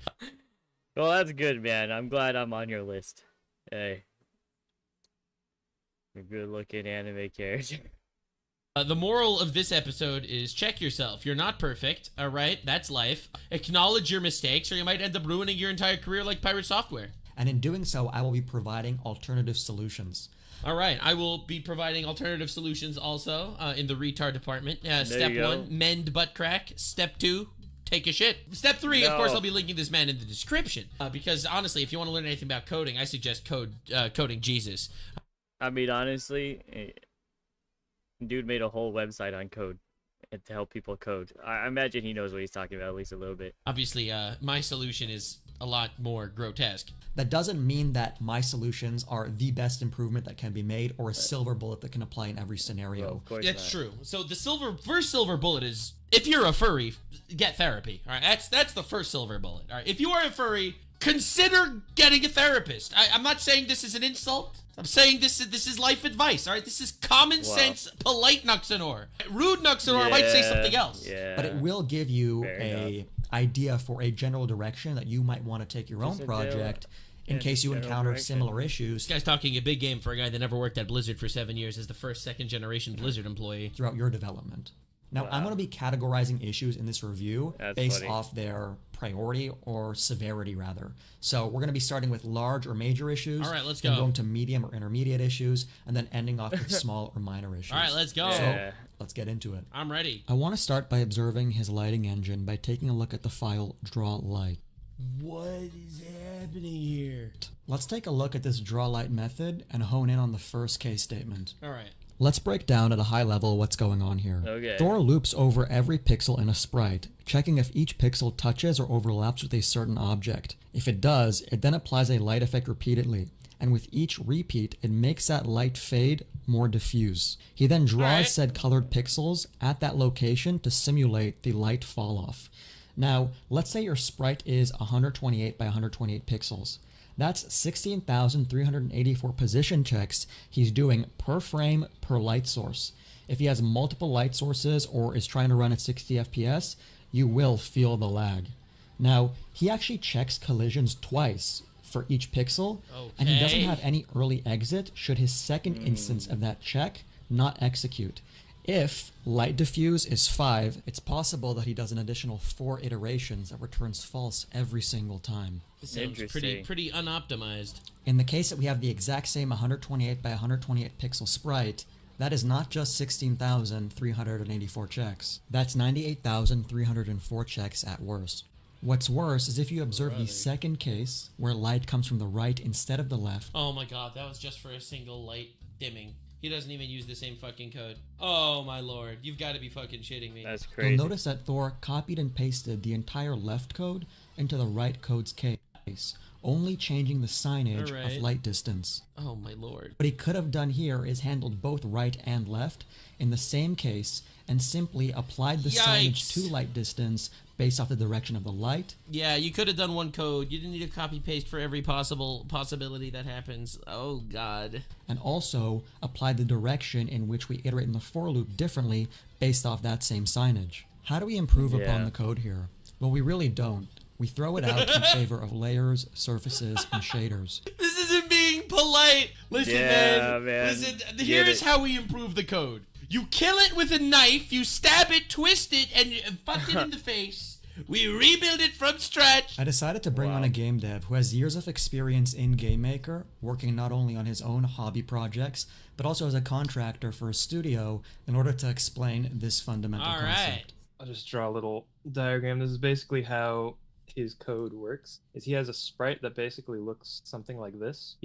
Well, that's good, man. I'm glad I'm on your list. Hey. A good-looking anime character. The moral of this episode is check yourself. You're not perfect, all right? That's life. Acknowledge your mistakes, or you might end up ruining your entire career like Pirate Software. And in doing so, I will be providing alternative solutions. All right, I will be providing alternative solutions also in the retard department. Step 1, mend butt crack. Step 2, take a shit. Step 3, of course, I'll be linking this man in the description. Because honestly, if you want to learn anything about coding, I suggest coding Jesus. I mean, honestly, dude made a whole website on code to help people code. I imagine he knows what he's talking about, at least a little bit. Obviously, my solution is a lot more grotesque. That doesn't mean that my solutions are the best improvement that can be made or a silver bullet that can apply in every scenario. Well, of course that's true. So the first silver bullet is, if you're a furry, get therapy. All right, that's the first silver bullet. All right, if you are a furry, consider getting a therapist. I'm not saying this is an insult. I'm saying this is life advice, all right? This is common sense, polite Nuxanor. Rude Nuxanor might say something else. Yeah. But it will give you an idea for a general direction that you might want to take your own project in case you general encounter direction. similar issues This guy's talking a big game for a guy that never worked at Blizzard for 7 years as the first second-generation Blizzard employee. throughout your development. Now, I'm going to be categorizing issues in this review based off their priority or severity, rather. So we're going to be starting with large or major issues. All right, let's then go. going to medium or intermediate issues, and then ending off with small or minor issues. All right, let's go. So let's get into it. I'm ready. I want to start by observing his lighting engine by taking a look at the file draw light. What is happening here? Let's take a look at this draw light method and hone in on the first case statement. All right. Let's break down at a high level what's going on here. Okay. Thor loops over every pixel in a sprite, checking if each pixel touches or overlaps with a certain object. If it does, it then applies a light effect repeatedly, and with each repeat, it makes that light fade more diffuse. He then draws said colored pixels at that location to simulate the light fall off. Now, let's say your sprite is 128 by 128 pixels. That's 16,384 position checks he's doing per frame per light source. If he has multiple light sources or is trying to run at 60 FPS, you will feel the lag. Now, he actually checks collisions twice for each pixel, and he doesn't have any early exit should his second instance of that check not execute. If light diffuse is 5, it's possible that he does an additional 4 iterations that returns false every single time. This sounds pretty unoptimized. In the case that we have the exact same 128 by 128 pixel sprite, that is not just 16,384 checks. That's 98,304 checks at worst. What's worse is if you observe the second case, where light comes from the right instead of the left. Oh my god, that was just for a single light dimming. He doesn't even use the same fucking code. Oh my lord, you've got to be fucking shitting me. That's crazy. You'll notice that Thor copied and pasted the entire left code into the right code's case, only changing the signage of light distance. Oh my lord. What he could have done here is handled both right and left in the same case and simply applied the signage to light distance based off the direction of the light. Yeah, you could have done one code. You didn't need to copy paste for every possibility that happens. Oh god. And also applied the direction in which we iterate in the for loop differently based off that same signage. How do we improve upon the code here? Well, we really don't. We throw it out in favor of layers, surfaces, and shaders. This isn't being polite. Listen, man. Listen, here's how we improve the code. You kill it with a knife, you stab it, twist it, and fuck it in the face. We rebuild it from scratch. I decided to bring on a game dev who has years of experience in Game Maker, working not only on his own hobby projects, but also as a contractor for a studio in order to explain this fundamental concept. I'll just draw a little diagram. This is basically how his code works. He has a sprite that basically looks something like this.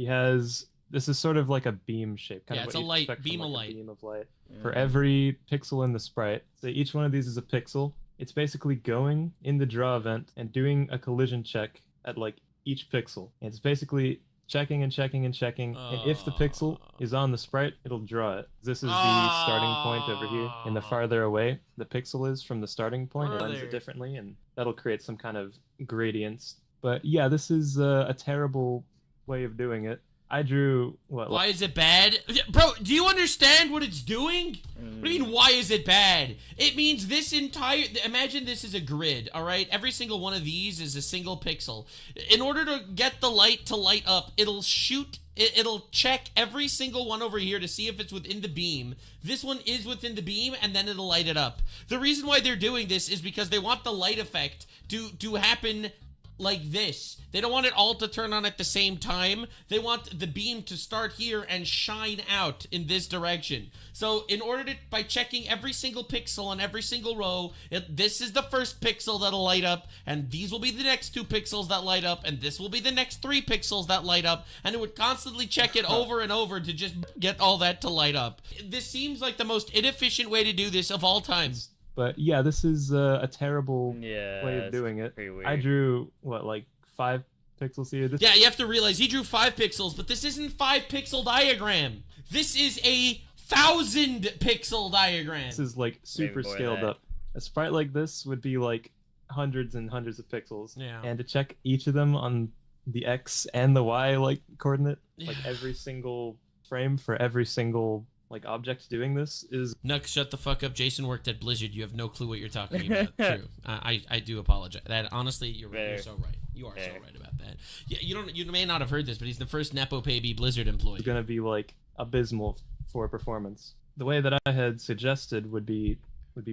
This is sort of like a beam shape. Kind of it's what a you'd light, expect from, beam of like, light. a beam of light. For every pixel in the sprite, so each one of these is a pixel. It's basically going in the draw event and doing a collision check at like each pixel. And it's basically checking and checking and checking. And if the pixel is on the sprite, it'll draw it. This is the starting point over here. And the farther away the pixel is from the starting point, it blends it differently, and that'll create some kind of gradients. But yeah, this is a terrible way of doing it. I drew Why is it bad? Bro, do you understand what it's doing? What do you mean, why is it bad? It means this entire... Imagine this is a grid, all right? Every single one of these is a single pixel. In order to get the light to light up, it'll shoot... It'll check every single one over here to see if it's within the beam. This one is within the beam, and then it'll light it up. The reason why they're doing this is because they want the light effect to happen like this. They don't want it all to turn on at the same time. They want the beam to start here and shine out in this direction. So in order to, by checking every single pixel on every single row, this is the first pixel that'll light up, and these will be the next 2 pixels that light up, and this will be the next 3 pixels that light up, and it would constantly check it over and over to just get all that to light up. This seems like the most inefficient way to do this of all time. But yeah, this is a terrible way of doing it. I drew, like 5 pixels here? Yeah, you have to realize he drew 5 pixels, but this isn't 5 pixel diagram. This is a 1,000 pixel diagram. This is like super scaled up. A sprite like this would be like hundreds and hundreds of pixels. Yeah. And to check each of them on the X and the Y like coordinate, like every single frame for every single like object doing this is Nux, shut the fuck up. Jason worked at Blizzard. You have no clue what you're talking about. True. I do apologize. That honestly, you're so right. You are so right about that. Yeah, you may not have heard this, but he's the first Nepo baby Blizzard employee. going to be like abysmal for performance. The way that I had suggested would be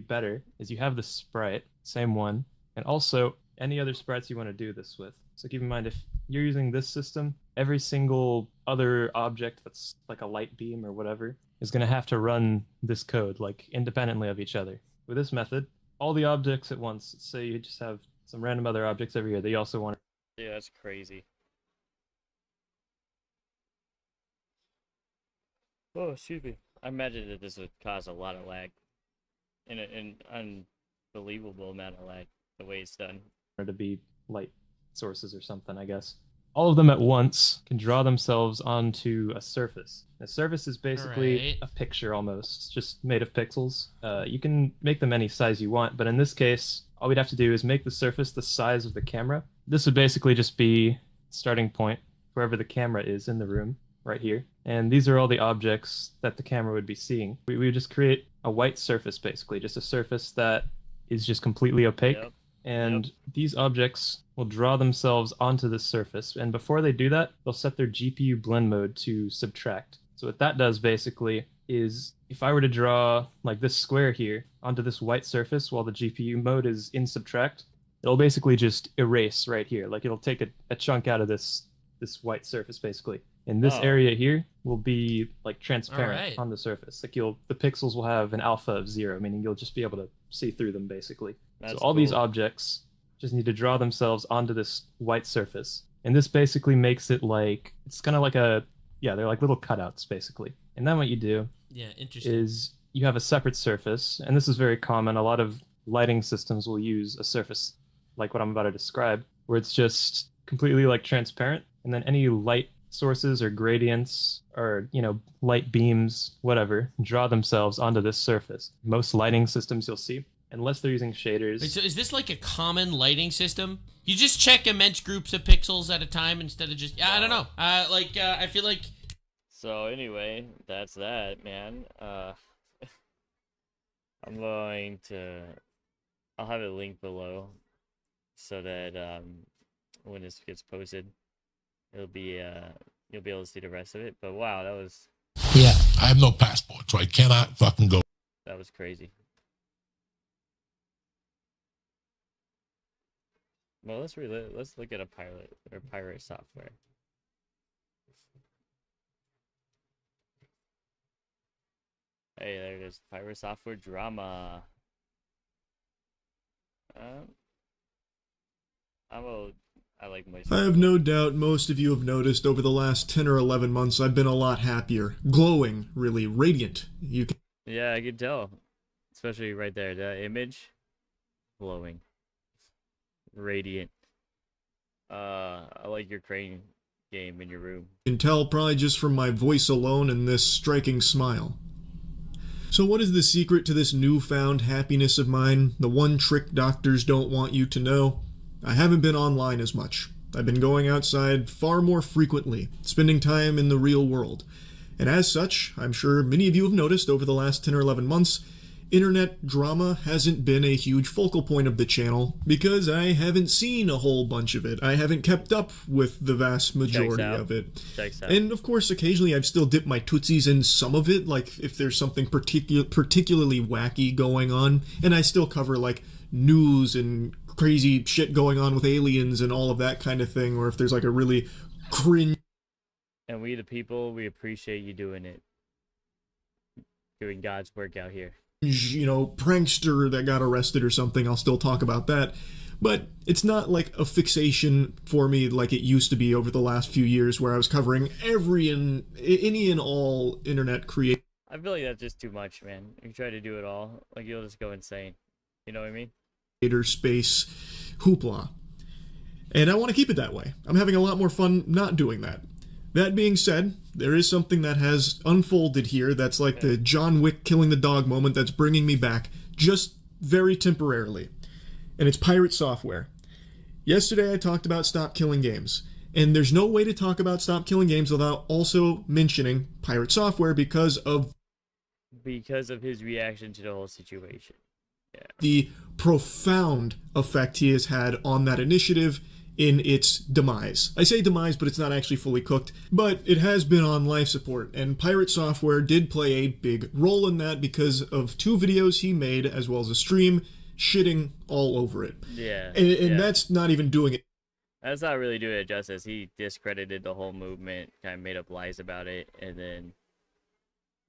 better is you have the sprite, same one, and also any other sprites you want to do this with. So keep in mind, if you're using this system, every single other object that's like a light beam or whatever is going to have to run this code like independently of each other. With this method, all the objects at once, say you just have some random other objects over here that you also want to... Yeah, that's crazy. Oh, excuse me. I imagine that this would cause a lot of lag. An unbelievable amount of lag, the way it's done. to be light sources or something, I guess. All of them at once can draw themselves onto a surface. A surface is basically a picture almost, just made of pixels. You can make them any size you want, but in this case, all we'd have to do is make the surface the size of the camera. This would basically just be starting point, wherever the camera is in the room, right here. And these are all the objects that the camera would be seeing. We would just create a white surface, basically, just a surface that is just completely opaque. Yep. And these objects will draw themselves onto this surface. And before they do that, they'll set their GPU blend mode to subtract. So what that does basically is if I were to draw like this square here onto this white surface while the GPU mode is in subtract, it'll basically just erase right here. Like it'll take a chunk out of this white surface basically. And this area here will be like transparent on the surface. Like the pixels will have an alpha of 0, meaning you'll just be able to see through them basically. That's so all these objects just need to draw themselves onto this white surface. And this basically makes it like, it's kind of like they're like little cutouts basically. And then what you do is you have a separate surface, and this is very common. A lot of lighting systems will use a surface like what I'm about to describe, where it's just completely like transparent, and then any light sources or gradients or light beams, whatever, draw themselves onto this surface. Most lighting systems you'll see, unless they're using shaders. Wait, so is this like a common lighting system? You just check immense groups of pixels at a time instead of just I don't know. I feel like. So anyway, that's that, man. I'm going to. I'll have a link below, so that when this gets posted, it'll be you'll be able to see the rest of it. But wow, that was. Yeah. I have no passport, so I cannot fucking go. That was crazy. Well, let's look at a pirate software. Hey, there it is. Pirate software drama. I like my. I have no doubt most of you have noticed over the last 10 or 11 months I've been a lot happier. Glowing, really radiant. You can... Yeah, I can tell. Especially right there, the image. Glowing. Radiant. I like your crane game in your room. You can tell probably just from my voice alone and this striking smile. So what is the secret to this newfound happiness of mine? The one trick doctors don't want you to know? I haven't been online as much. I've been going outside far more frequently, spending time in the real world. And as such, I'm sure many of you have noticed over the last 10 or 11 months, internet drama hasn't been a huge focal point of the channel because I haven't seen a whole bunch of it. I haven't kept up with the vast majority of it. And of course, occasionally I've still dipped my tootsies in some of it, like if there's something particularly wacky going on, and I still cover like news and crazy shit going on with aliens and all of that kind of thing, or if there's like a really cringe. And we the people, we appreciate you doing it. Doing God's work out here. Prankster that got arrested or something, I'll still talk about that. But it's not like a fixation for me like it used to be over the last few years where I was covering any and all internet creation. I feel like that's just too much, man. You try to do it all, like you'll just go insane. You know what I mean? Space hoopla. And I want to keep it that way. I'm having a lot more fun not doing that. That being said, there is something that has unfolded here that's like the John Wick killing the dog moment that's bringing me back, just very temporarily. And it's pirate software. Yesterday I talked about Stop Killing Games, and there's no way to talk about Stop Killing Games without also mentioning pirate software because of because of his reaction to the whole situation. Yeah. The profound effect he has had on that initiative in its demise. I say demise, but it's not actually fully cooked, but it has been on life support, and Pirate Software did play a big role in that because of 2 videos he made, as well as a stream, shitting all over it. Yeah. And that's not even doing it. That's not really doing it justice. He discredited the whole movement, kind of made up lies about it, and then,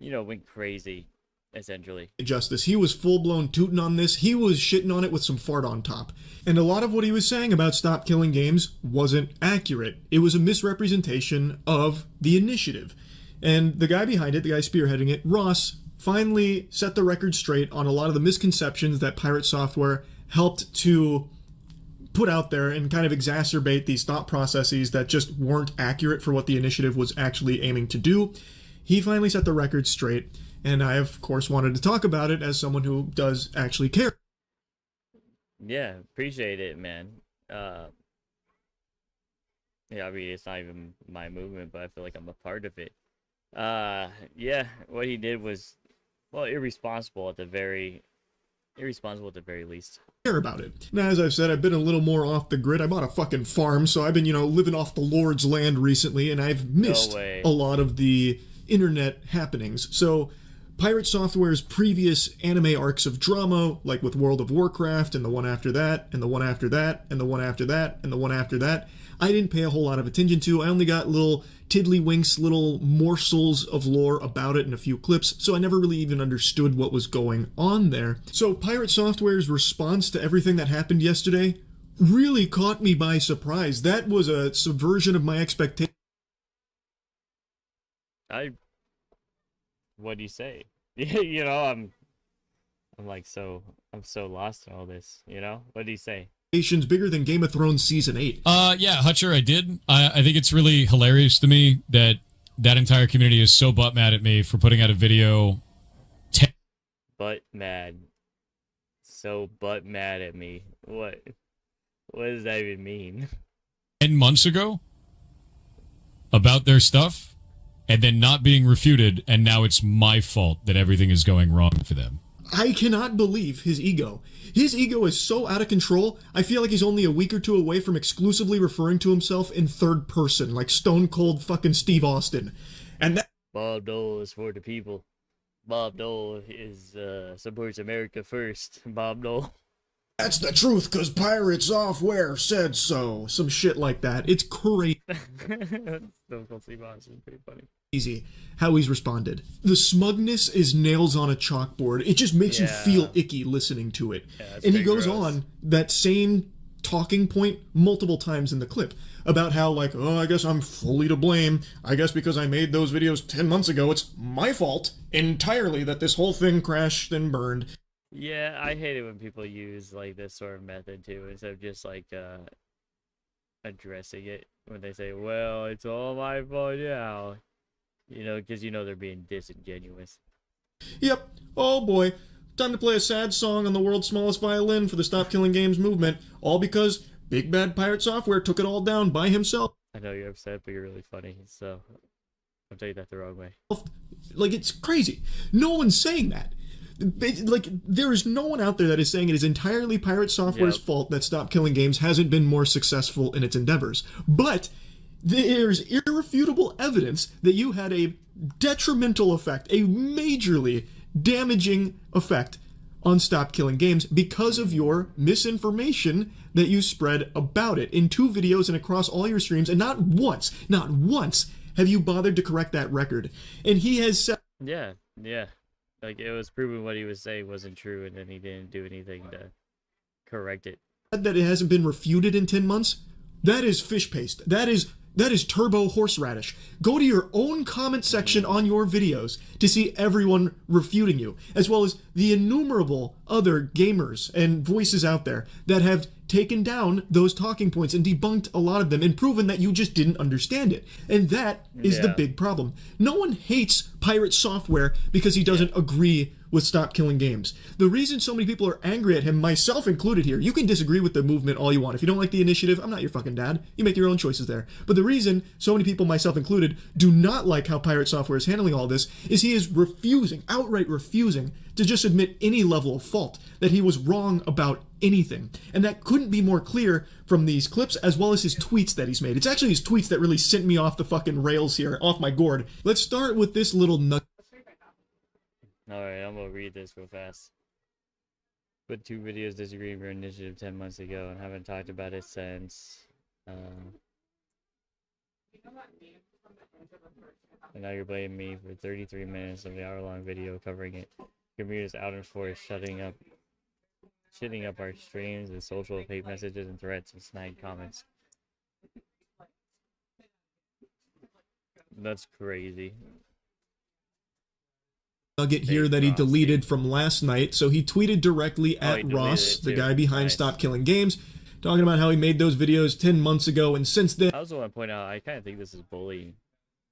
went crazy, essentially. Justice. He was full-blown tooting on this. He was shitting on it with some fart on top. And a lot of what he was saying about Stop Killing Games wasn't accurate. It was a misrepresentation of the initiative. And the guy behind it, the guy spearheading it, Ross, finally set the record straight on a lot of the misconceptions that Pirate Software helped to put out there and kind of exacerbate these thought processes that just weren't accurate for what the initiative was actually aiming to do. He finally set the record straight, and I, of course, wanted to talk about it as someone who does actually care. Yeah, appreciate it, man. Yeah, I mean, it's not even my movement, but I feel like I'm a part of it. Yeah, what he did was, well, irresponsible at the very least. Care about it. Now, as I've said, I've been a little more off the grid. I bought a fucking farm, so I've been, living off the Lord's land recently, and I've missed a lot of the internet happenings. So Pirate Software's previous anime arcs of drama, like with World of Warcraft, and the one after that, and the one after that, and the one after that, and the one after that, I didn't pay a whole lot of attention to. I only got little tiddlywinks, little morsels of lore about it in a few clips, so I never really even understood what was going on there. So Pirate Software's response to everything that happened yesterday really caught me by surprise. That was a subversion of my expectations. What do you say? I'm so lost in all this, What do you say? Bigger than Game of Thrones Season 8. Yeah, Hutcher, I did. I think it's really hilarious to me that entire community is so butt mad at me for putting out a video. Butt mad. So butt mad at me. What does that even mean? 10 months ago about their stuff, and then not being refuted, and now it's my fault that everything is going wrong for them. I cannot believe his ego. His ego is so out of control, I feel like he's only a week or two away from exclusively referring to himself in third person, like Stone Cold fucking Steve Austin. And that— Bob Dole is for the people. Bob Dole is, supports America first. Bob Dole. That's the truth, cause Pirate Software said so. Some shit like that. It's crazy. Stone Cold Steve Austin, pretty funny. Easy how he's responded. The smugness is nails on a chalkboard. It just makes you feel icky listening to it. And he goes on that same talking point multiple times in the clip about how, like, I guess I'm fully to blame. I guess because I made those videos 10 months ago, it's my fault entirely that this whole thing crashed and burned. Yeah, I hate it when people use, like, this sort of method, too, instead of just, like, addressing it. When they say, well, it's all my fault now. Because they're being disingenuous. Yep. Oh boy. Time to play a sad song on the world's smallest violin for the Stop Killing Games movement. All because Big Bad Pirate Software took it all down by himself. I know you're upset, but you're really funny, so I'll tell you that the wrong way. Like, it's crazy. No one's saying that. Like, there is no one out there that is saying it is entirely Pirate Software's fault that Stop Killing Games hasn't been more successful in its endeavors. But there's irrefutable evidence that you had a detrimental effect, a majorly damaging effect on Stop Killing Games because of your misinformation that you spread about it in 2 videos and across all your streams, and not once have you bothered to correct that record. And he has said— Yeah. Like, it was proven what he was saying wasn't true, and then he didn't do anything to correct it. That it hasn't been refuted in 10 months? That is fish paste. That is turbo horseradish. Go to your own comment section on your videos to see everyone refuting you, as well as the innumerable other gamers and voices out there that have taken down those talking points and debunked a lot of them and proven that you just didn't understand it. And that is the big problem. No one hates Pirate Software because he doesn't agree with Stop Killing Games. The reason so many people are angry at him, myself included here, you can disagree with the movement all you want. If you don't like the initiative, I'm not your fucking dad. You make your own choices there. But the reason so many people, myself included, do not like how Pirate Software is handling all this is he is refusing, outright refusing, to just admit any level of fault, that he was wrong about anything. And that couldn't be more clear from these clips as well as his tweets that he's made. It's actually his tweets that really sent me off the fucking rails here, off my gourd. Let's start with this little nut. Alright, I'm gonna read this real fast. Put 2 videos disagreeing with your initiative 10 months ago and haven't talked about it since. And now you're blaming me for 33 minutes of the hour-long video covering it. Community's out in force, shitting up our streams with social hate messages and threats and snide comments. That's crazy. Nugget here that he deleted from last night. So he tweeted directly at Ross, the guy behind Stop Killing Games, talking about how he made those videos 10 months ago, and since then... I also want to point out, I kind of think this is bullying,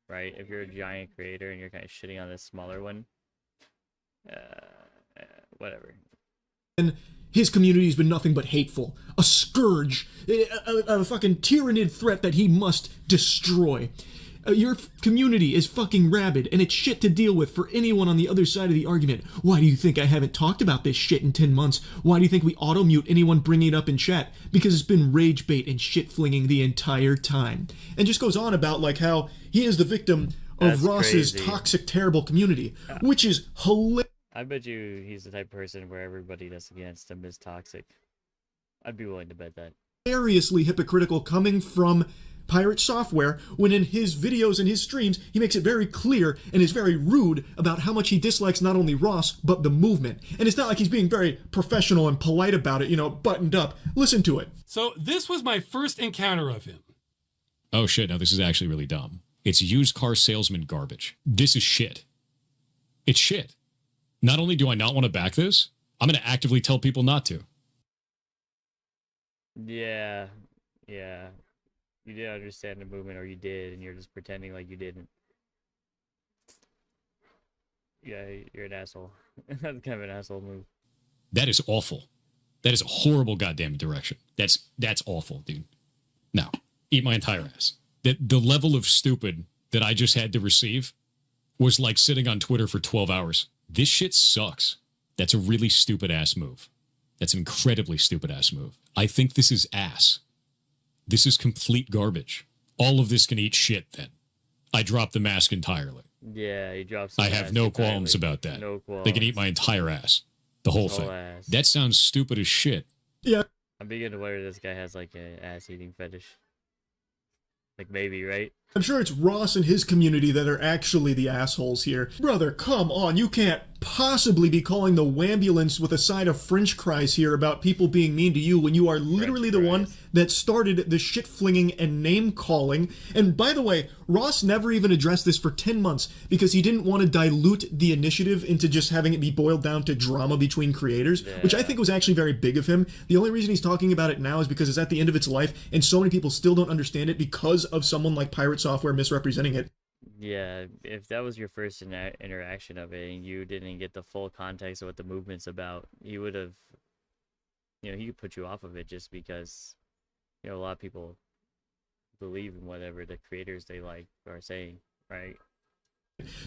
right? If you're a giant creator and you're kind of shitting on this smaller one, whatever. And his community has been nothing but hateful. A scourge. A fucking tyrannid threat that he must destroy. Your community is fucking rabid, and it's shit to deal with for anyone on the other side of the argument. Why do you think I haven't talked about this shit in 10 months? Why do you think we auto-mute anyone bringing it up in chat? Because it's been rage bait and shit-flinging the entire time. And just goes on about like how he is the victim of Ross's toxic, terrible community, which is hilarious. I bet you he's the type of person where everybody that's against him is toxic. I'd be willing to bet that. Hilariously hypocritical coming from Pirate Software, when in his videos and his streams, he makes it very clear and is very rude about how much he dislikes not only Ross, but the movement. And it's not like he's being very professional and polite about it, you know, buttoned up. Listen to it. So this was my first encounter of him. Oh shit, no, this is actually really dumb. It's used car salesman garbage. This is shit. It's shit. Not only do I not want to back this, I'm going to actively tell people not to. Yeah. You didn't understand the movement, or you did, and you're just pretending like you didn't. Yeah, you're an asshole. That's kind of an asshole move. That is awful. That is a horrible goddamn direction. That's awful, dude. No, eat my entire ass. The level of stupid that I just had to receive was like sitting on Twitter for 12 hours. This shit sucks. That's a really stupid ass move. That's an incredibly stupid ass move. I think this is ass. This is complete garbage. All of this can eat shit then. I drop the mask entirely. Yeah, he drops. I have no qualms about that. No qualms. They can eat my entire ass. The whole thing. Ass. That sounds stupid as shit. Yeah. I'm beginning to wonder this guy has like an ass eating fetish. Like maybe, right? I'm sure it's Ross and his community that are actually the assholes here. Brother, come on, you can't possibly be calling the wambulance with a side of French fries here about people being mean to you when you are literally the one that started the shit-flinging and name-calling. And by the way, Ross never even addressed this for 10 months because he didn't want to dilute the initiative into just having it be boiled down to drama between creators, which I think was actually very big of him. The only reason he's talking about it now is because it's at the end of its life, and so many people still don't understand it because of someone like Pirate Software misrepresenting it. Yeah, if that was your first interaction of it and you didn't get the full context of what the movement's about, he would have, you know, he could put you off of it just because, you know, a lot of people believe in whatever the creators they like are saying, right?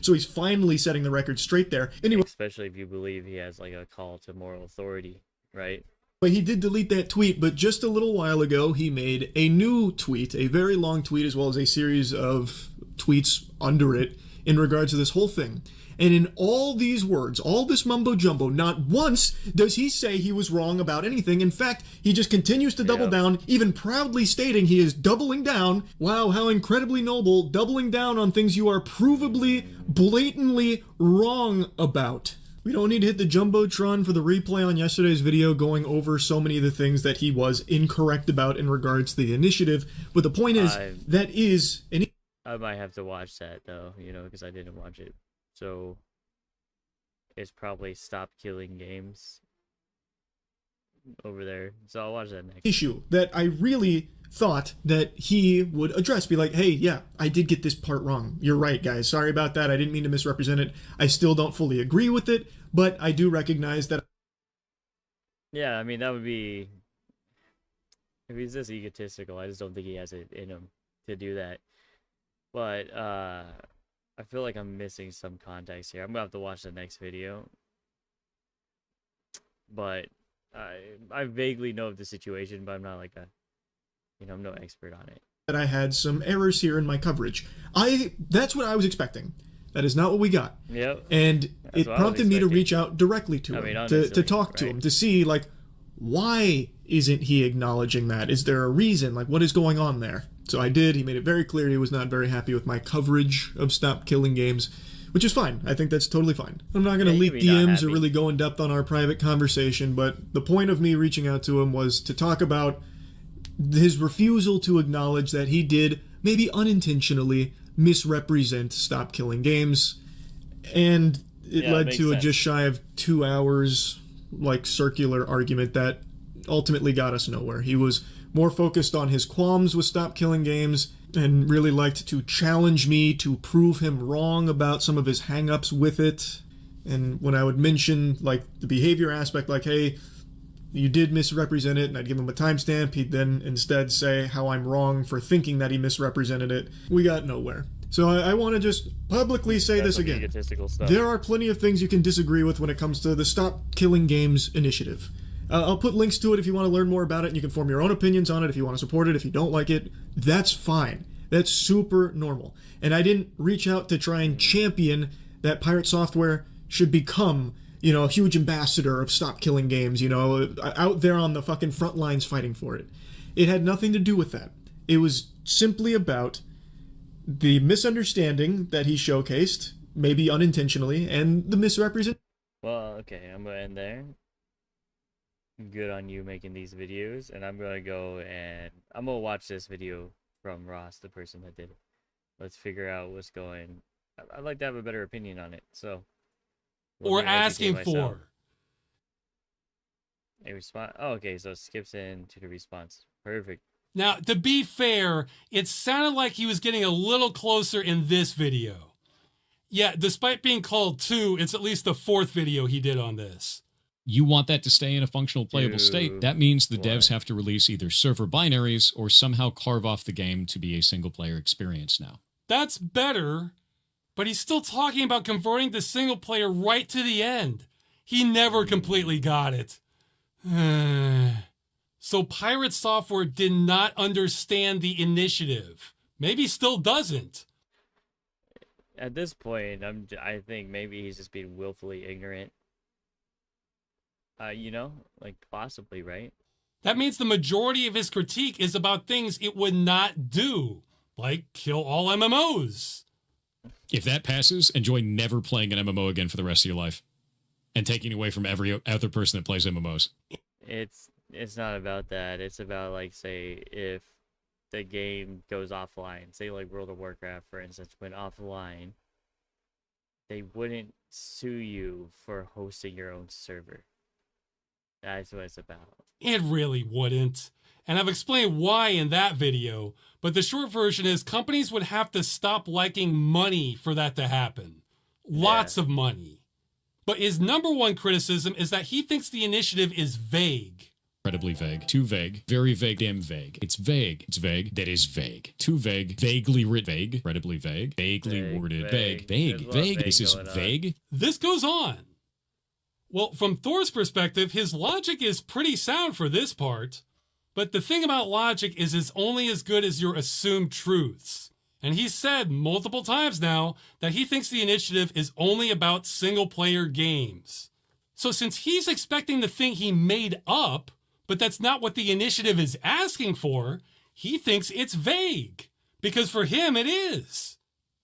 So he's finally setting the record straight there. Anyway, especially if you believe he has like a call to moral authority, right? But he did delete that tweet, but just a little while ago, he made a new tweet, a very long tweet, as well as a series of tweets under it in regards to this whole thing. And in all these words, all this mumbo jumbo, not once does he say he was wrong about anything. In fact, he just continues to double down, even proudly stating he is doubling down. Wow, how incredibly noble, doubling down on things you are provably, blatantly wrong about. We don't need to hit the Jumbotron for the replay on yesterday's video going over so many of the things that he was incorrect about in regards to the initiative. But the point is, that is... I might have to watch that, though, you know, because I didn't watch it. So, it's probably Stop Killing Games. over there, so I'll watch that next. Issue that I really thought that he would address, be like, hey, yeah, I did get this part wrong. You're right, guys. Sorry about that. I didn't mean to misrepresent it. I still don't fully agree with it, but I do recognize that. Yeah, I mean, that would be... If he's this egotistical, I just don't think he has it in him to do that. But, I feel like I'm missing some context here. I'm gonna have to watch the next video. But, I vaguely know of the situation, but I'm not like I'm no expert on it. That I had some errors here in my coverage. That's what I was expecting. That is not what we got. Yep. And it prompted me to reach out directly to him, to talk to him, to see, like, why isn't he acknowledging that? Is there a reason? Like, what is going on there? So I did. He made it very clear he was not very happy with my coverage of Stop Killing Games, which is fine. I think that's totally fine. I'm not going to leak DMs or really go in depth on our private conversation, but the point of me reaching out to him was to talk about his refusal to acknowledge that he did, maybe unintentionally, misrepresent Stop Killing Games, and it led to a just shy of 2 hours, like, circular argument that ultimately got us nowhere. He was more focused on his qualms with Stop Killing Games and really liked to challenge me to prove him wrong about some of his hang-ups with it. And when I would mention, like, the behavior aspect, like, hey, you did misrepresent it, and I'd give him a timestamp, he'd then instead say how I'm wrong for thinking that he misrepresented it. We got nowhere. So I want to just publicly say this again. There are plenty of things you can disagree with when it comes to the Stop Killing Games initiative. I'll put links to it if you want to learn more about it, and you can form your own opinions on it if you want to support it. If you don't like it, that's fine. That's super normal. And I didn't reach out to try and champion that Pirate Software should become, a huge ambassador of Stop Killing Games, out there on the fucking front lines fighting for it. It had nothing to do with that. It was simply about the misunderstanding that he showcased, maybe unintentionally, and the misrepresentation. Well, okay, I'm gonna end there. Good on you making these videos, and I'm gonna go and I'm gonna watch this video from Ross, the person that did it. Let's figure out what's going. I'd like to have a better opinion on it, so. Or asking for a response. Oh, okay, so it skips into the response. Perfect. Now, to be fair, it sounded like he was getting a little closer in this video. Yeah, despite being called 2, it's at least the 4th video he did on this. You want that to stay in a functional playable state. That means the devs have to release either server binaries or somehow carve off the game to be a single-player experience now. That's better, but he's still talking about converting the single player right to the end. He never completely got it. So Pirate Software did not understand the initiative. Maybe still doesn't. At this point, I think maybe he's just being willfully ignorant. Like possibly, right? That means the majority of his critique is about things it would not do, like kill all MMOs. If that passes, enjoy never playing an MMO again for the rest of your life. And taking away from every other person that plays MMOs. It's not about that. It's about, like, say, if the game goes offline, say like World of Warcraft, for instance, went offline, they wouldn't sue you for hosting your own server. That's what it's about. It really wouldn't. And I've explained why in that video, but the short version is companies would have to stop liking money for that to happen. Lots of money. But his number one criticism is that he thinks the initiative is vague. Incredibly vague. Too vague. Very vague. Damn vague. It's vague. It's vague. That is vague. Too vague. Vaguely written. Vague. Incredibly vague. Vaguely worded. Vague. Vague. This is vague. This goes on. Well, from Thor's perspective, his logic is pretty sound for this part. But the thing about logic is it's only as good as your assumed truths. And he's said multiple times now that he thinks the initiative is only about single-player games. So since he's expecting the thing he made up, but that's not what the initiative is asking for, he thinks it's vague. Because for him, it is.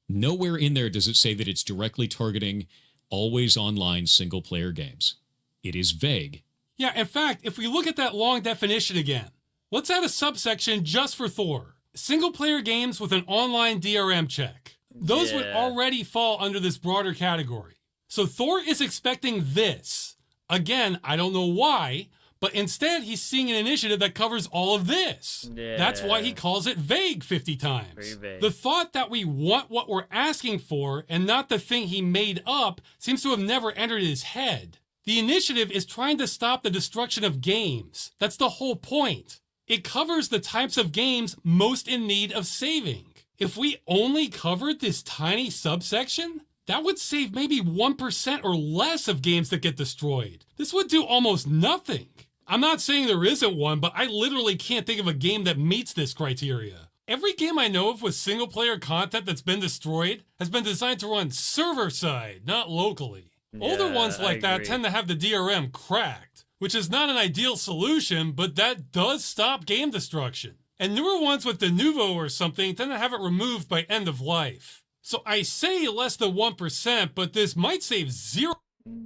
Nowhere in there does it say that it's directly targeting always online single-player games. It is vague. Yeah, in fact, if we look at that long definition again, let's add a subsection just for Thor. Single-player games with an online DRM check. Those would already fall under this broader category. So Thor is expecting this. Again, I don't know why, But instead, he's seeing an initiative that covers all of this. Yeah. That's why he calls it vague 50 times. Very vague. The thought that we want what we're asking for and not the thing he made up seems to have never entered his head. The initiative is trying to stop the destruction of games. That's the whole point. It covers the types of games most in need of saving. If we only covered this tiny subsection, that would save maybe 1% or less of games that get destroyed. This would do almost nothing. I'm not saying there isn't one, but I literally can't think of a game that meets this criteria. Every game I know of with single-player content that's been destroyed has been designed to run server-side, not locally. Older ones like that tend to have the DRM cracked, which is not an ideal solution, but that does stop game destruction. And newer ones with the Nouveau or something tend to have it removed by end of life. So I say less than 1%, but this might save 0.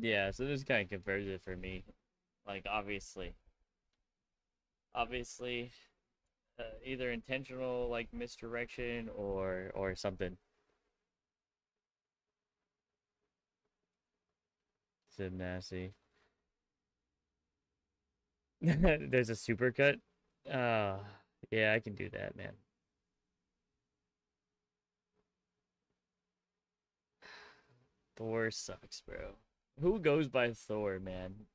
Yeah, so this kind of confirms it for me. Like, obviously, either intentional, like, misdirection or something. Sid Nasty. There's a supercut? Yeah, I can do that, man. Thor sucks, bro. Who goes by Thor, man?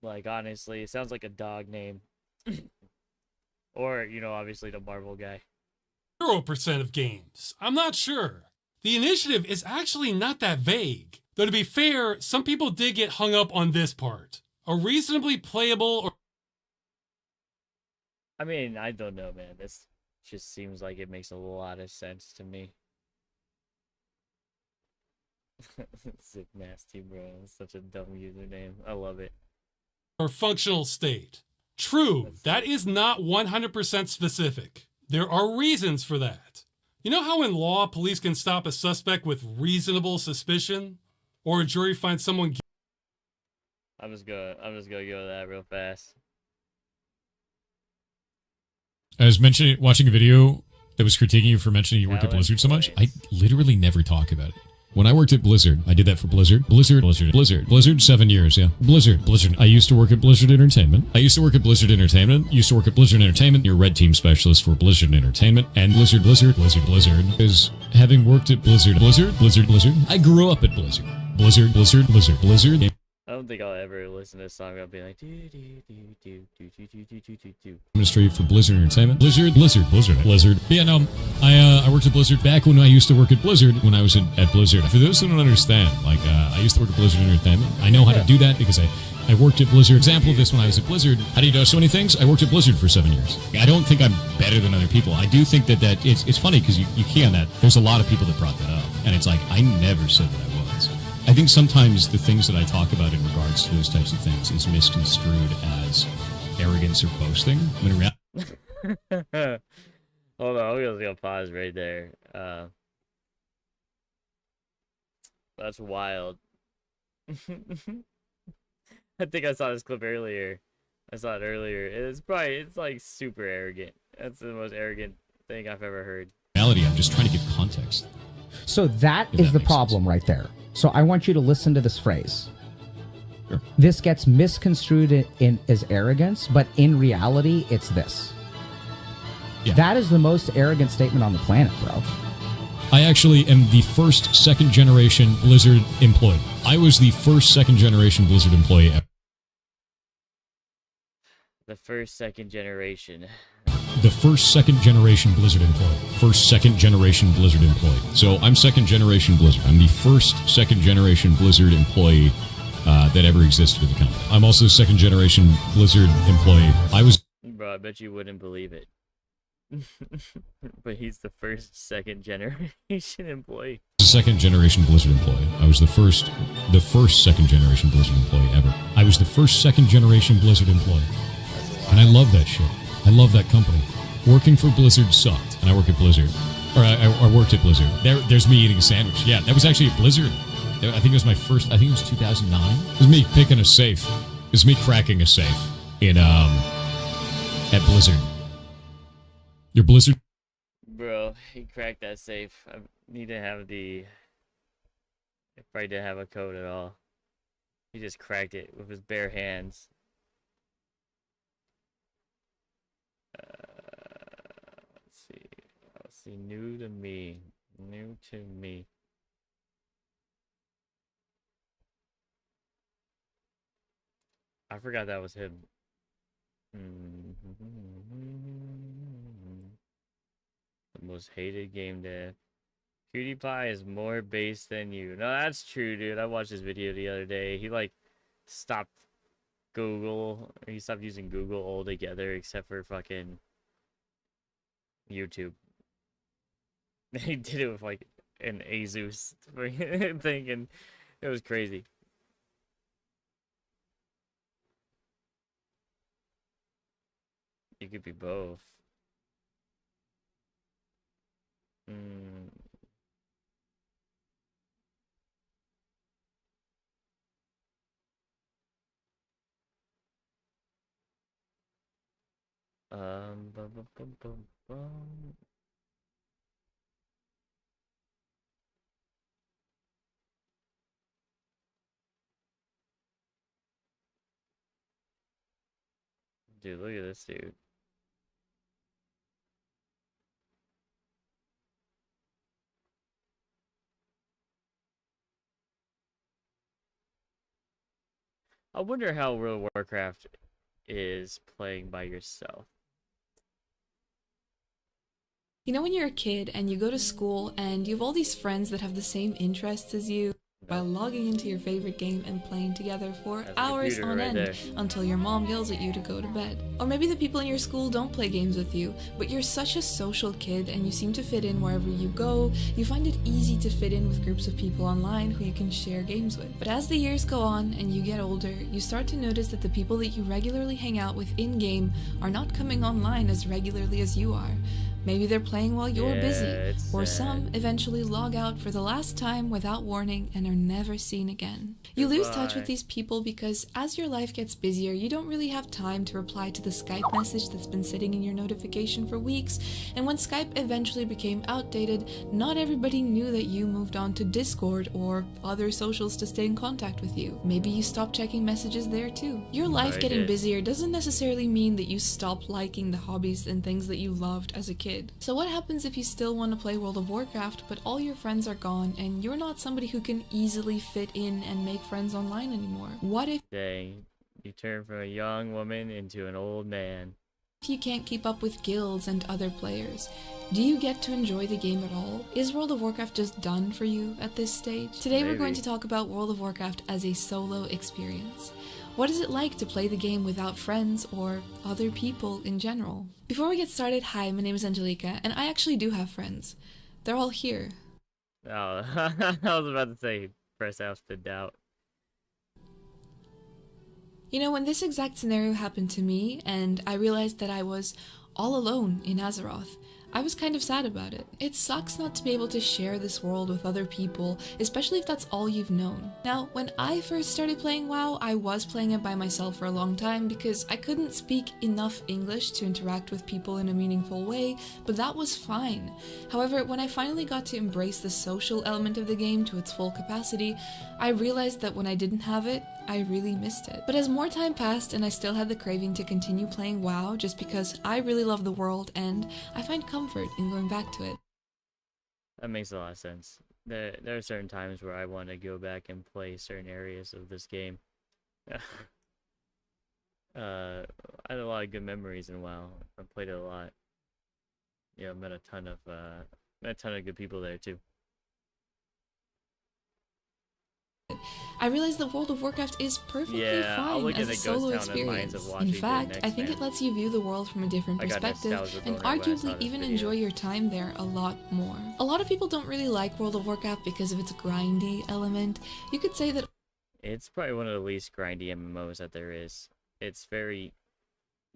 Like, honestly, it sounds like a dog name. Or, you know, obviously the Marvel guy. 0% of games. I'm not sure. The initiative is actually not that vague. Though to be fair, some people did get hung up on this part. A reasonably playable or... I mean, I don't know, man. This just seems like it makes a lot of sense to me. Sick nasty, bro. It's such a dumb username. I love it. or functional state. True, that is not 100% specific. There are reasons for that. You know how in law, police can stop a suspect with reasonable suspicion? Or a jury finds someone... I'm just gonna go to that real fast. I was watching a video that was critiquing you for mentioning you worked at Blizzard so much. I literally never talk about it. When I worked at Blizzard, I did that for Blizzard. Blizzard, 7 years, yeah. Blizzard. I used to work at Blizzard Entertainment. Used to work at Blizzard Entertainment. You're red team specialist for Blizzard Entertainment. And Blizzard is having worked at Blizzard. I grew up at Blizzard. Blizzard. I don't think I'll ever listen to this song. I'll be like, do. Ministry for Blizzard Entertainment. Blizzard. Yeah, no, I worked at Blizzard back when I used to work at Blizzard, when I was at Blizzard. For those who don't understand, I used to work at Blizzard Entertainment. I know how to do that because I worked at Blizzard. Example of this when I was at Blizzard. How do you know so many things? I worked at Blizzard for 7 years. I don't think I'm better than other people. I do think that it's funny because you key on that. There's a lot of people that brought that up. And it's like, I never said that I was. I think sometimes the things that I talk about in regards to those types of things is misconstrued as arrogance or boasting. When in reality, Hold on, I'm just gonna pause right there. That's wild. I think I saw this clip earlier. It's like super arrogant. That's the most arrogant thing I've ever heard. I'm just trying to give context. So that is the problem right there. So I want you to listen to this phrase. Sure. This gets misconstrued in as arrogance, but in reality, it's this. Yeah. That is the most arrogant statement on the planet, bro. I actually am the first second-generation Blizzard employee. I was the first second-generation Blizzard employee ever. The first second generation. The first second-generation Blizzard employee. So I'm second-generation Blizzard. I'm the first second-generation Blizzard employee that ever existed in the company. I'm also second-generation Blizzard employee. Bro, I bet you wouldn't believe it. But he's the first second-generation employee. Second-generation Blizzard employee. I was the first second-generation Blizzard employee ever. I was the first second-generation Blizzard employee. And I love that shit. I love that company. Working for Blizzard sucked, and I work at Blizzard. Or I worked at Blizzard. There's me eating a sandwich. Yeah, that was actually at Blizzard. I think it was my first, I think it was 2009. It was me picking a safe. It was me cracking a safe at Blizzard. Your Blizzard? Bro, he cracked that safe. I probably didn't have a code at all. He just cracked it with his bare hands. Let's see. Let's see. New to me. New to me. I forgot that was him. The most hated game dev. PewDiePie is more base than you. No, that's true, dude. I watched this video the other day. He like stopped Google. He stopped using Google altogether, except for fucking YouTube. He did it with like an Asus thing, and it was crazy. You could be both. Bum, bum, bum, bum, bum. Dude, look at this dude. I wonder how World of Warcraft is playing by yourself. You know when you're a kid and you go to school and you have all these friends that have the same interests as you, by logging into your favorite game and playing together for hours on end until your mom yells at you to go to bed. Or maybe the people in your school don't play games with you, but you're such a social kid and you seem to fit in wherever you go. You find it easy to fit in with groups of people online who you can share games with. But as the years go on and you get older, you start to notice that the people that you regularly hang out with in-game are not coming online as regularly as you are. Maybe they're playing while you're busy, or some eventually log out for the last time without warning and are never seen again. You lose touch with these people because as your life gets busier, you don't really have time to reply to the Skype message that's been sitting in your notification for weeks, and when Skype eventually became outdated, not everybody knew that you moved on to Discord or other socials to stay in contact with you. Maybe you stopped checking messages there too. Your life getting busier doesn't necessarily mean that you stop liking the hobbies and things that you loved as a kid. So what happens if you still want to play World of Warcraft, but all your friends are gone and you're not somebody who can easily fit in and make friends online anymore? What if you turn from a young woman into an old man? If you can't keep up with guilds and other players, do you get to enjoy the game at all? Is World of Warcraft just done for you at this stage? Today we're going to talk about World of Warcraft as a solo experience. What is it like to play the game without friends or other people in general? Before we get started, hi, my name is Angelica, and I actually do have friends. They're all here. Oh, I was about to say, press F to doubt. You know, when this exact scenario happened to me, and I realized that I was all alone in Azeroth, I was kind of sad about it. It sucks not to be able to share this world with other people, especially if that's all you've known. Now, when I first started playing WoW, I was playing it by myself for a long time because I couldn't speak enough English to interact with people in a meaningful way, but that was fine. However, when I finally got to embrace the social element of the game to its full capacity, I realized that when I didn't have it, I really missed it. But as more time passed and I still had the craving to continue playing WoW just because I really love the world and I find comfort in going back to it. That makes a lot of sense. There are certain times where I want to go back and play certain areas of this game. I had a lot of good memories in WoW. I played it a lot. Yeah, I met a ton of good people there too. I realized that World of Warcraft is perfectly fine as a solo experience. In fact, I think it lets you view the world from a different perspective and arguably even enjoy your time there a lot more. A lot of people don't really like World of Warcraft because of its grindy element. You could say that it's probably one of the least grindy MMOs that there is. It's very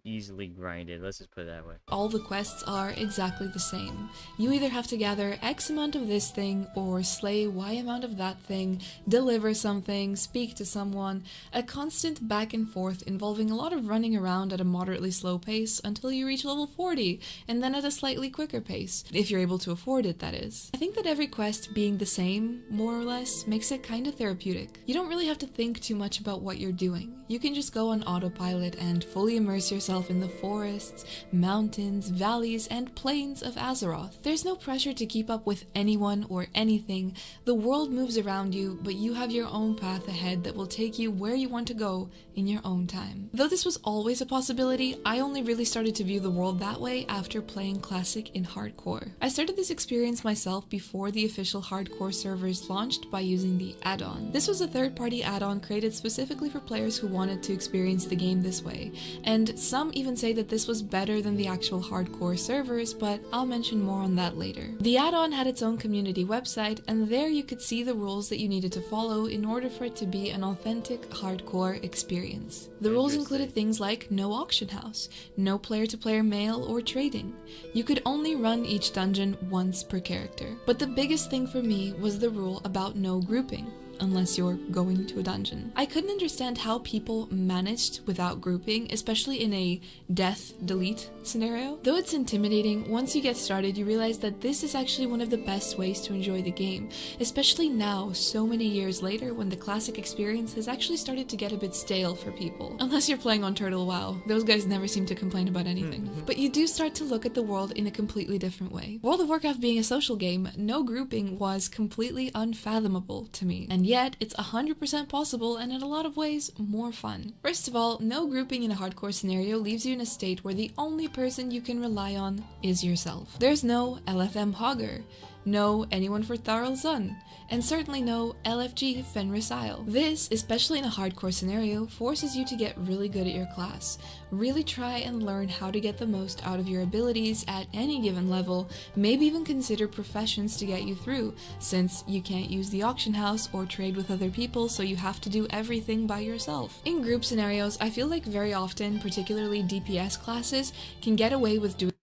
easily grinded, let's just put it that way. All the quests are exactly the same. You either have to gather X amount of this thing or slay Y amount of that thing, deliver something, speak to someone, a constant back and forth involving a lot of running around at a moderately slow pace until you reach level 40, and then at a slightly quicker pace, if you're able to afford it, that is. I think that every quest being the same, more or less, makes it kind of therapeutic. You don't really have to think too much about what you're doing. You can just go on autopilot and fully immerse yourself yourself in the forests, mountains, valleys, and plains of Azeroth. There's no pressure to keep up with anyone or anything. The world moves around you, but you have your own path ahead that will take you where you want to go in your own time. Though this was always a possibility, I only really started to view the world that way after playing Classic in Hardcore. I started this experience myself before the official Hardcore servers launched by using the add-on. This was a third-party add-on created specifically for players who wanted to experience the game this way, and some even say that this was better than the actual Hardcore servers, but I'll mention more on that later. The add-on had its own community website, and there you could see the rules that you needed to follow in order for it to be an authentic Hardcore experience. The rules included things like no auction house, no player-to-player mail or trading. You could only run each dungeon once per character. But the biggest thing for me was the rule about no grouping, unless you're going to a dungeon. I couldn't understand how people managed without grouping, especially in a death delete scenario. Though it's intimidating, once you get started you realize that this is actually one of the best ways to enjoy the game, especially now, so many years later, when the classic experience has actually started to get a bit stale for people. Unless you're playing on Turtle WoW, those guys never seem to complain about anything. But you do start to look at the world in a completely different way. World of Warcraft being a social game, no grouping was completely unfathomable to me, and yet it's 100% possible and in a lot of ways more fun. First of all, no grouping in a hardcore scenario leaves you in a state where the only person you can rely on is yourself. There's no LFM Hogger, no anyone for Tharl Zun, and certainly no LFG Fenris Isle. This, especially in a hardcore scenario, forces you to get really good at your class. Really try and learn how to get the most out of your abilities at any given level, maybe even consider professions to get you through, since you can't use the auction house or trade with other people, so you have to do everything by yourself. In group scenarios, I feel like very often, particularly DPS classes, can get away with doing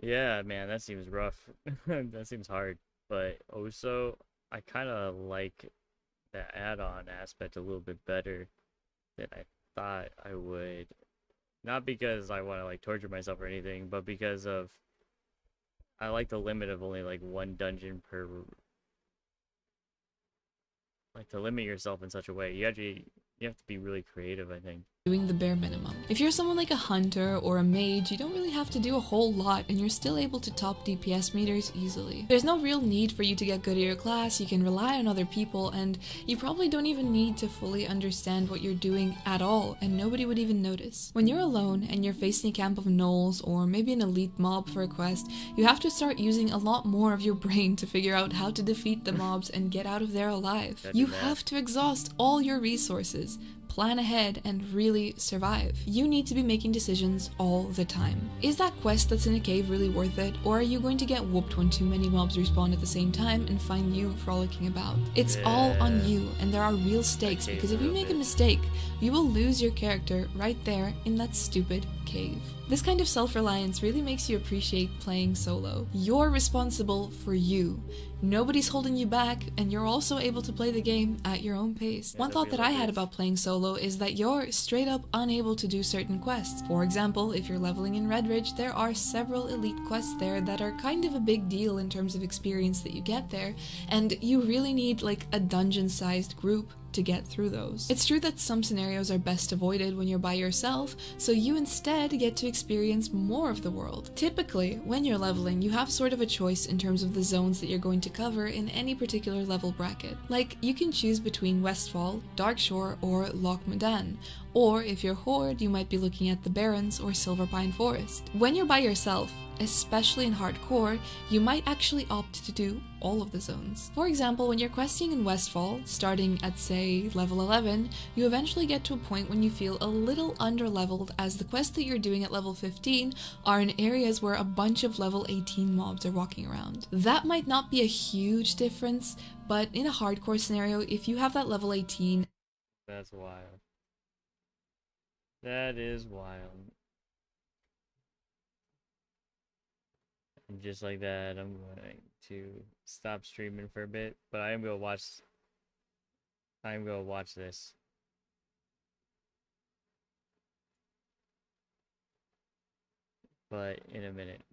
Yeah, man, that seems rough. That seems hard. But also, I kind of like the add-on aspect a little bit better than I thought I would. Not because I want to like torture myself or anything, but because of I like the limit of only like one dungeon per. Like to limit yourself in such a way, you have to be really creative, I think. Doing the bare minimum. If you're someone like a hunter or a mage, you don't really have to do a whole lot and you're still able to top DPS meters easily. There's no real need for you to get good at your class, you can rely on other people, and you probably don't even need to fully understand what you're doing at all, and nobody would even notice. When you're alone and you're facing a camp of gnolls or maybe an elite mob for a quest, you have to start using a lot more of your brain to figure out how to defeat the mobs and get out of there alive. You have to exhaust all your resources, plan ahead, and really survive. You need to be making decisions all the time. Is that quest that's in a cave really worth it, or are you going to get whooped when too many mobs respawn at the same time and find you frolicking about? It's all on you, and there are real stakes, because if you make a mistake, you will lose your character right there in that stupid cave. This kind of self-reliance really makes you appreciate playing solo. You're responsible for you. Nobody's holding you back, and you're also able to play the game at your own pace. One thought that I had about playing solo is that you're straight up unable to do certain quests. For example, if you're leveling in Redridge, there are several elite quests there that are kind of a big deal in terms of experience that you get there, and you really need like a dungeon-sized group to get through those. It's true that some scenarios are best avoided when you're by yourself, so you instead get to experience more of the world. Typically, when you're leveling, you have sort of a choice in terms of the zones that you're going to cover in any particular level bracket. Like, you can choose between Westfall, Darkshore, or Loch Modan, or if you're Horde, you might be looking at the Barrens or Silverpine Forest. When you're by yourself, especially in hardcore, you might actually opt to do all of the zones. For example, when you're questing in Westfall, starting at say level 11, you eventually get to a point when you feel a little underleveled, as the quests that you're doing at level 15 are in areas where a bunch of level 18 mobs are walking around. That might not be a huge difference, but in a hardcore scenario, if you have that level 18... That's wild. That is wild. And just like that, I'm going to stop streaming for a bit, but I am going to watch this. But in a minute.